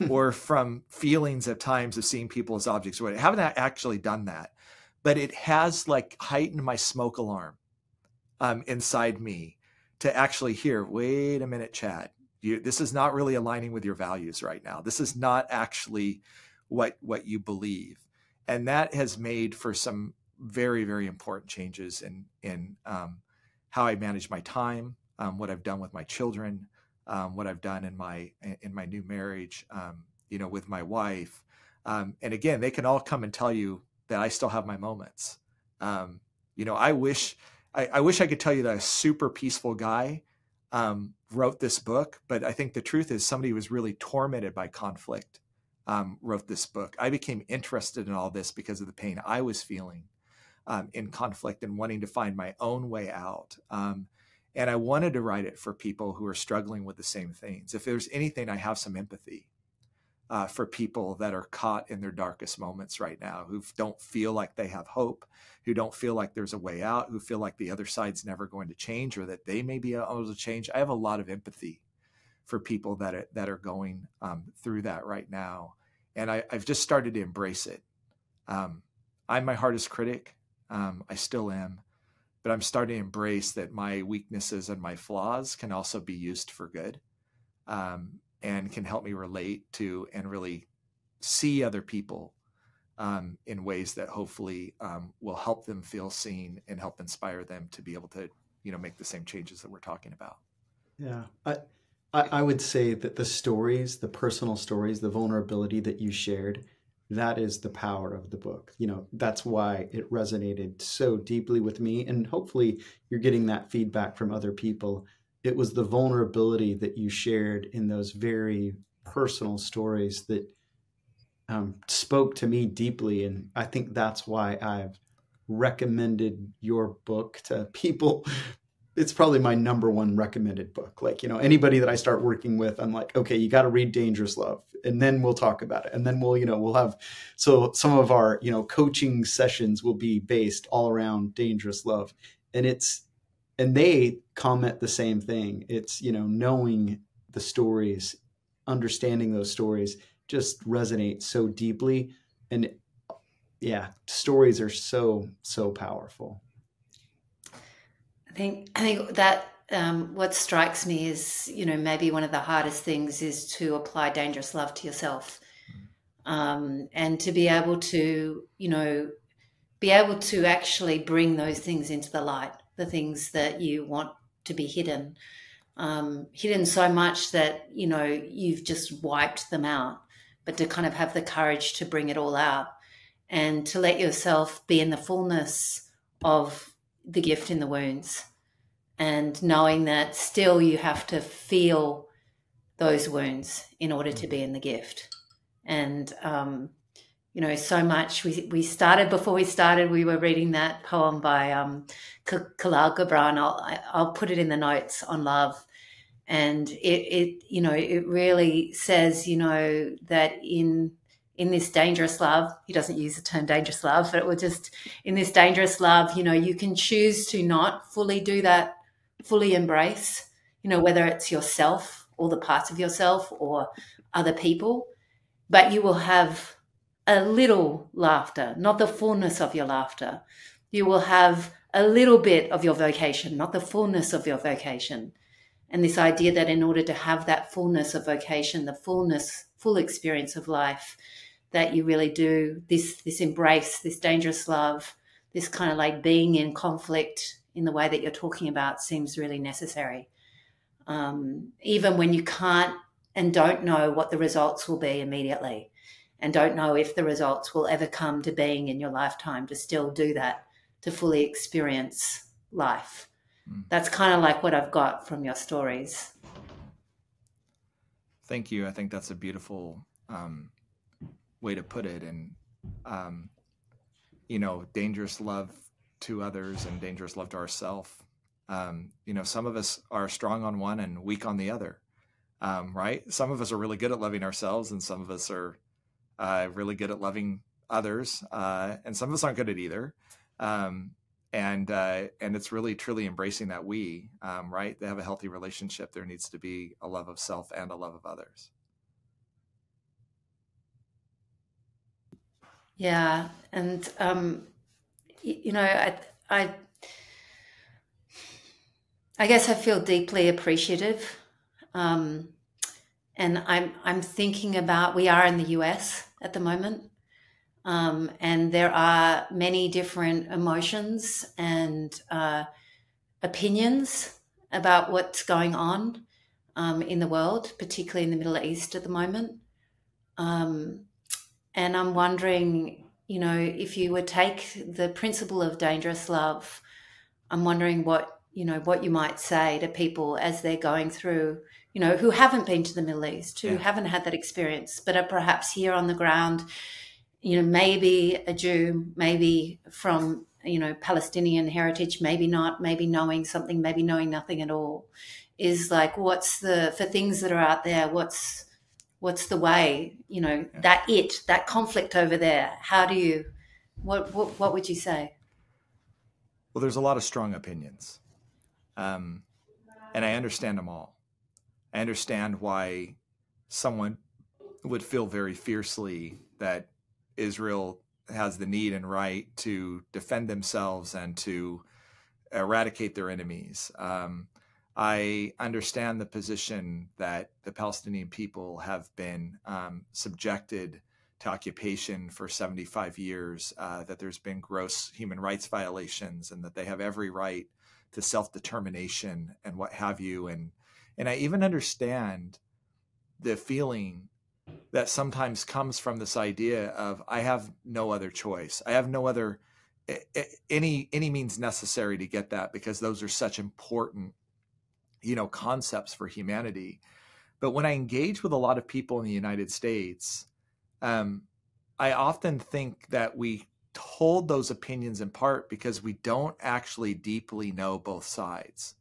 or from feelings at times of seeing people as objects. I haven't actually done that, but it has heightened my smoke alarm inside me to actually hear, wait a minute, Chad, this is not really aligning with your values right now. This is not actually what you believe. And that has made for some very, very important changes in how I manage my time, what I've done with my children, what I've done in my new marriage, with my wife. And again, they can all come and tell you that I still have my moments. I wish I could tell you that a super peaceful guy wrote this book, but I think the truth is somebody who was really tormented by conflict wrote this book. I became interested in all this because of the pain I was feeling in conflict and wanting to find my own way out. And I wanted to write it for people who are struggling with the same things. If there's anything, I have some empathy for people that are caught in their darkest moments right now, who don't feel like they have hope, who don't feel like there's a way out, who feel like the other side's never going to change or that they may be able to change. I have a lot of empathy for people that are going through that right now. And I've just started to embrace it. I'm my hardest critic. I still am. But I'm starting to embrace that my weaknesses and my flaws can also be used for good, and can help me relate to and really see other people in ways that hopefully will help them feel seen and help inspire them to be able to, make the same changes that we're talking about. Yeah. I would say that the stories, the personal stories, the vulnerability that you shared, that is the power of the book. That's why it resonated so deeply with me. And hopefully you're getting that feedback from other people. It was the vulnerability that you shared in those very personal stories that spoke to me deeply. And I think that's why I've recommended your book to people. It's probably my number one recommended book. Anybody that I start working with, I'm like, okay, you got to read Dangerous Love, and then we'll talk about it. And then we'll have, so some of our, coaching sessions will be based all around Dangerous Love. And they comment the same thing. It's, knowing the stories, understanding those stories just resonate so deeply. And yeah, stories are so, so powerful. I think that what strikes me is, maybe one of the hardest things is to apply dangerous love to yourself, and to be able to, actually bring those things into the light, the things that you want to be hidden so much that, you've just wiped them out, but to kind of have the courage to bring it all out and to let yourself be in the fullness of the gift in the wounds, and knowing that still you have to feel those wounds in order to be in the gift. And, so much we started, before we started, we were reading that poem by Khalil Gibran. I'll put it in the notes on love. And it really says, that in this dangerous love, he doesn't use the term dangerous love, but it would just, in this dangerous love, you can choose to not fully do that, fully embrace, whether it's yourself or the parts of yourself or other people, but you will have a little laughter, not the fullness of your laughter. You will have a little bit of your vocation, not the fullness of your vocation. And this idea that in order to have that fullness of vocation, the full experience of life, that you really do this embrace, this dangerous love, this kind of like being in conflict in the way that you're talking about seems really necessary. Even when you can't and don't know what the results will be immediately, and don't know if the results will ever come to being in your lifetime, to still do that, to fully experience life. That's kind of like what I've got from your stories. Thank you. I think that's a beautiful way to put it. And, dangerous love to others and dangerous love to ourselves. Some of us are strong on one and weak on the other, right? Some of us are really good at loving ourselves, and some of us are really good at loving others, and some of us aren't good at either. And it's really truly embracing that right? They have a healthy relationship. There needs to be a love of self and a love of others. Yeah. And, I guess I feel deeply appreciative. And I'm thinking about, we are in the US at the moment. And there are many different emotions and opinions about what's going on in the world, particularly in the Middle East at the moment. And I'm wondering, if you would take the principle of dangerous love, I'm wondering what you might say to people as they're going through, who haven't been to the Middle East, who haven't had that experience, but are perhaps here on the ground, maybe a Jew, maybe from, Palestinian heritage, maybe not, maybe knowing something, maybe knowing nothing at all, is like, for things that are out there, what's the way, that conflict over there, how do you, what would you say? Well, there's a lot of strong opinions. And I understand them all. I understand why someone would feel very fiercely that Israel has the need and right to defend themselves and to eradicate their enemies. I understand the position that the Palestinian people have been subjected to occupation for 75 years, that there's been gross human rights violations, and that they have every right to self-determination and what have you. And I even understand the feeling that sometimes comes from this idea of, I have no other choice. I have no other, any means necessary to get that, because those are such important, concepts for humanity. But when I engage with a lot of people in the United States, I often think that we hold those opinions in part because we don't actually deeply know both sides.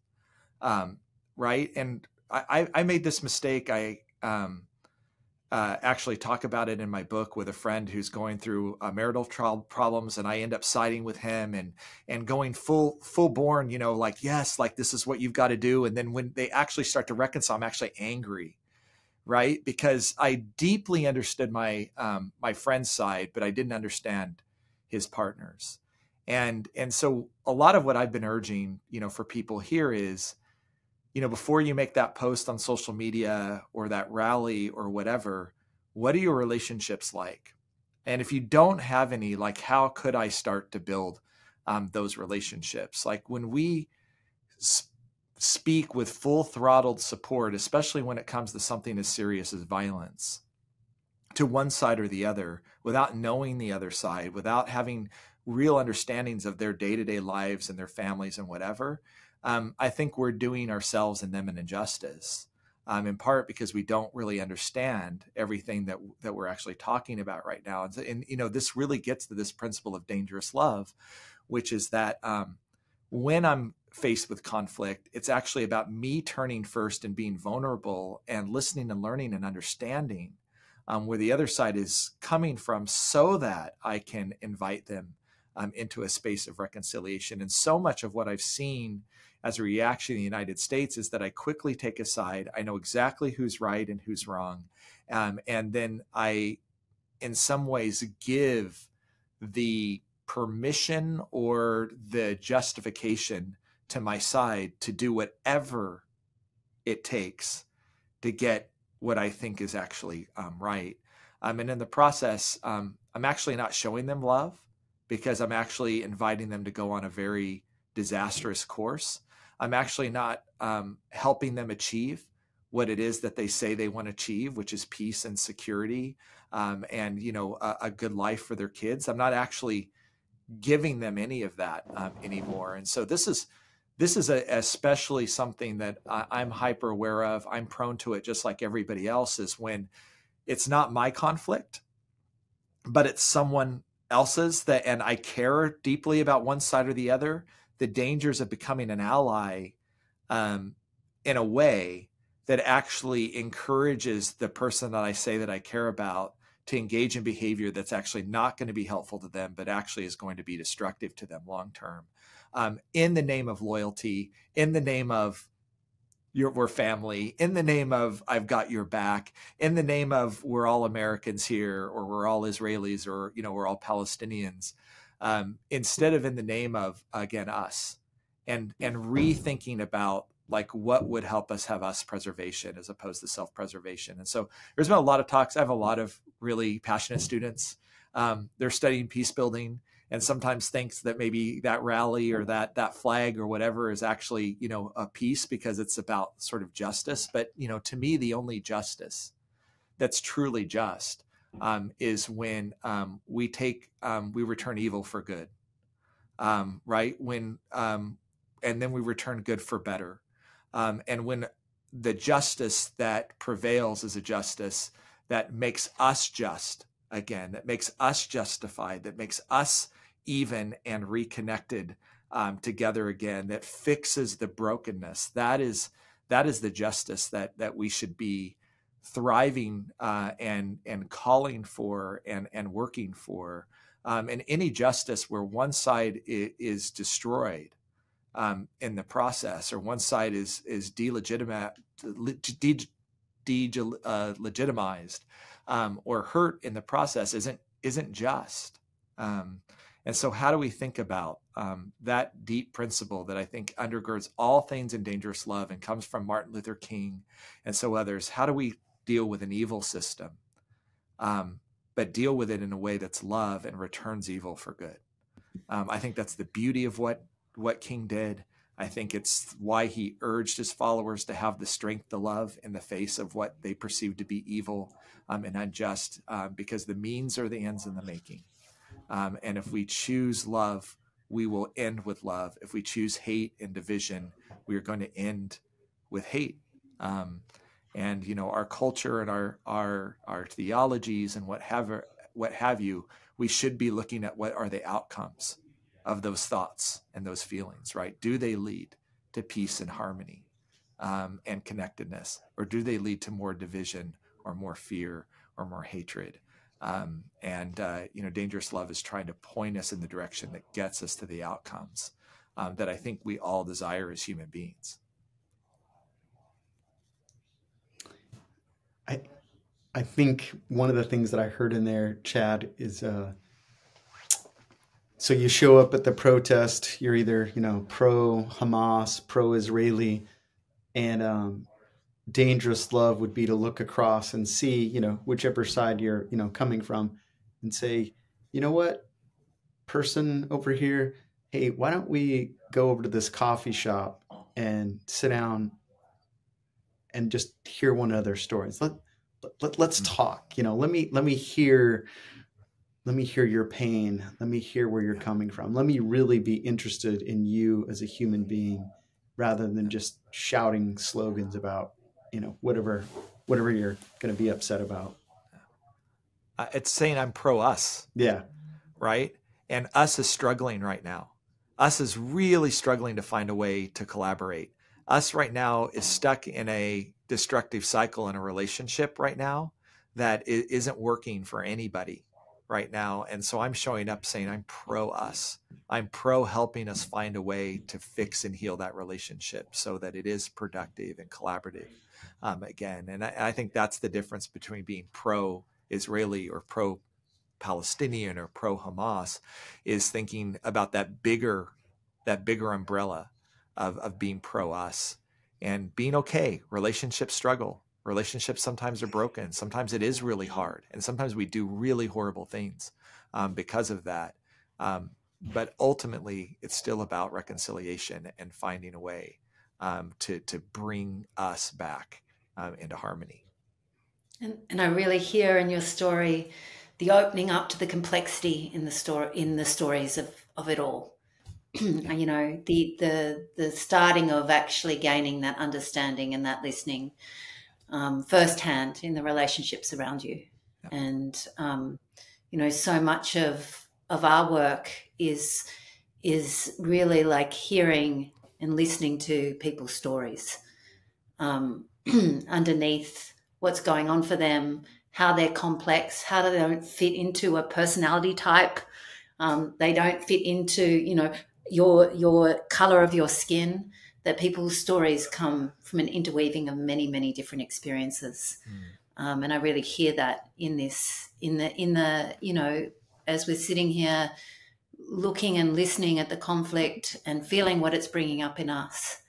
Right. And I made this mistake. I actually talk about it in my book with a friend who's going through marital problems, and I end up siding with him and going full born, like, yes, like this is what you've got to do. And then when they actually start to reconcile, I'm actually angry. Right. Because I deeply understood my friend's side, but I didn't understand his partner's. And so a lot of what I've been urging, for people here is, before you make that post on social media or that rally or whatever, what are your relationships like? And if you don't have any, like, how could I start to build those relationships? Like, when we speak with full throttled support, especially when it comes to something as serious as violence, to one side or the other, without knowing the other side, without having real understandings of their day-to-day lives and their families and whatever, I think we're doing ourselves and them an injustice, in part because we don't really understand everything that we're actually talking about right now. And this really gets to this principle of dangerous love, which is that when I'm faced with conflict. It's actually about me turning first and being vulnerable and listening and learning and understanding where the other side is coming from, so that I can invite them into a space of reconciliation. And so much of what I've seen as a reaction in the United States is that I quickly take a side. I know exactly who's right and who's wrong. And then I, in some ways, give the permission or the justification to my side to do whatever it takes to get what I think is actually right. And in the process, I'm actually not showing them love, because I'm actually inviting them to go on a very disastrous course. I'm actually not helping them achieve what it is that they say they want to achieve, which is peace and security, and a good life for their kids. I'm not actually giving them any of that anymore. And so this is especially something that I'm hyper aware of. I'm prone to it just like everybody else, is when it's not my conflict, but it's someone else's, and I care deeply about one side or the other. The dangers of becoming an ally in a way that actually encourages the person that I say that I care about to engage in behavior that's actually not going to be helpful to them, but actually is going to be destructive to them long term. In the name of loyalty, in the name of we're family, in the name of I've got your back, in the name of we're all Americans here, or we're all Israelis, or we're all Palestinians, instead of in the name of, again, us, and rethinking about like what would help us have us preservation as opposed to self-preservation. And so there's been a lot of talks. I have a lot of really passionate students. They're studying peace building, and sometimes thinks that maybe that rally or that flag or whatever is actually, a peace, because it's about sort of justice. But, to me, the only justice that's truly just is when we return evil for good, right? And then we return good for better. And when the justice that prevails is a justice that makes us just, again, that makes us justified, that makes us even and reconnected together again, that fixes the brokenness. That is the justice that we should be thriving and calling for and working for. And any justice where one side is destroyed in the process, or one side is legitimized or hurt in the process, isn't just. And so how do we think about that deep principle that I think undergirds all things in dangerous love and comes from Martin Luther King and so others? How do we deal with an evil system, but deal with it in a way that's love and returns evil for good? I think that's the beauty of what King did. I think it's why he urged his followers to have the strength to love in the face of what they perceived to be evil and unjust, because the means are the ends in the making. And if we choose love, we will end with love. If we choose hate and division, we are going to end with hate. And our culture and our theologies and what have you, we should be looking at what are the outcomes of those thoughts and those feelings, right? Do they lead to peace and harmony and connectedness, or do they lead to more division or more fear or more hatred? Dangerous love is trying to point us in the direction that gets us to the outcomes that I think we all desire as human beings. I think one of the things that I heard in there, Chad, is so you show up at the protest, you're either, pro-Hamas, pro-Israeli, and dangerous love would be to look across and see, whichever side you're, coming from, and say, you know what, person over here, hey, why don't we go over to this coffee shop and sit down and just hear one another's stories. Let's talk. Let me hear your pain. Let me hear where you're coming from. Let me really be interested in you as a human being, rather than just shouting slogans about, whatever you're going to be upset about. It's saying I'm pro us. Yeah. Right. And us is struggling right now. Us is really struggling to find a way to collaborate. Us right now is stuck in a destructive cycle in a relationship right now that isn't working for anybody right now. And so I'm showing up saying, I'm pro us. I'm pro helping us find a way to fix and heal that relationship so that it is productive and collaborative again. And I think that's the difference between being pro Israeli or pro Palestinian or pro Hamas, is thinking about that bigger umbrella of being pro us and being okay. Relationships struggle. Relationships sometimes are broken. Sometimes it is really hard. And sometimes we do really horrible things because of that. But ultimately, it's still about reconciliation and finding a way to bring us back into harmony. And I really hear in your story the opening up to the complexity in the stories of it all. You know, the starting of actually gaining that understanding and that listening firsthand in the relationships around you. Yep. And you know, so much of our work is really like hearing and listening to people's stories underneath what's going on for them, how they're complex, how they don't fit into a personality type. They don't fit into, you know, your color of your skin, that people's stories come from an interweaving of many, many different experiences. And I really hear that in the, you know, as we're sitting here looking and listening at the conflict and feeling what it's bringing up in us,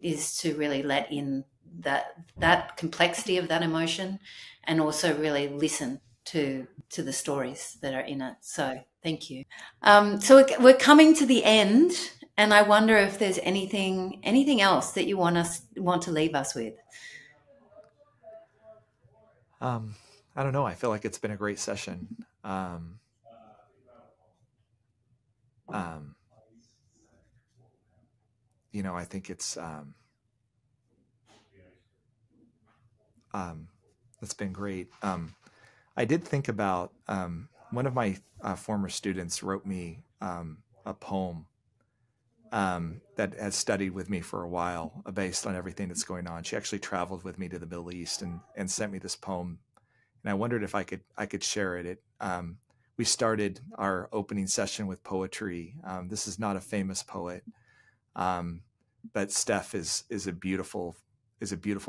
is to really let in that complexity of that emotion, and also really listen to the stories that are in it. So thank you. So we're coming to the end, and I wonder if there's anything else that you want to leave us with. I don't know. I feel like it's been a great session. You know, I think it's been great. I did think about one of my former students wrote me a poem that has studied with me for a while based on everything that's going on. She actually traveled with me to the Middle East and sent me this poem, and I wondered if I could share it. We started our opening session with poetry. This is not a famous poet, but Steph is a beautiful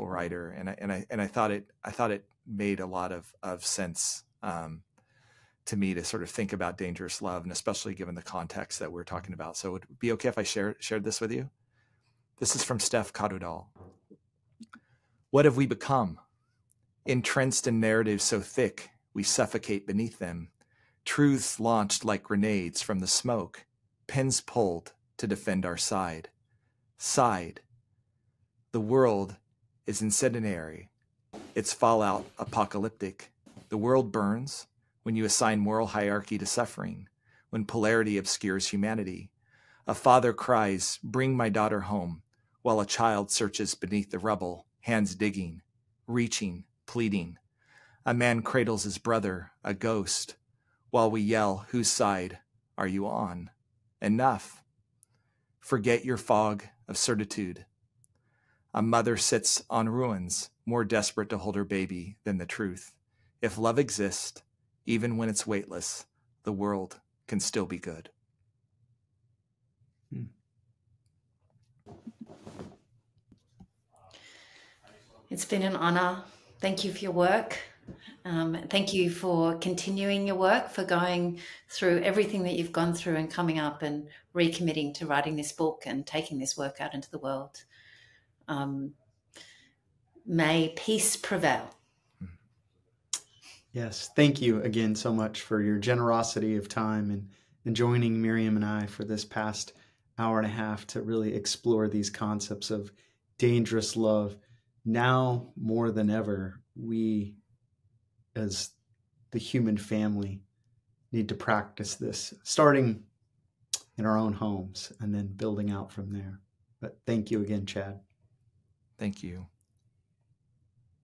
writer, and I thought it made a lot of sense to me to sort of think about dangerous love, and especially given the context that we're talking about. So would it be okay if I shared this with you? This is from Steph Kadudal. What have we become? Entrenched in narratives so thick we suffocate beneath them. Truths launched like grenades from the smoke, pins pulled to defend our side. The world is incendiary, its fallout apocalyptic. The world burns when you assign moral hierarchy to suffering, when polarity obscures humanity. A father cries, "Bring my daughter home," while a child searches beneath the rubble, hands digging, reaching, pleading. A man cradles his brother, a ghost, while we yell, "Whose side are you on?" Enough. Forget your fog of certitude. A mother sits on ruins, more desperate to hold her baby than the truth. If love exists, even when it's weightless, the world can still be good. It's been an honor. Thank you for your work. Thank you for continuing your work, for going through everything that you've gone through and coming up and recommitting to writing this book and taking this work out into the world. May peace prevail. Yes, thank you again so much for your generosity of time and joining Miriam and I for this past hour and a half to really explore these concepts of dangerous love. Now more than ever, we as the human family need to practice this, starting in our own homes and then building out from there. But thank you again, Chad. Thank you.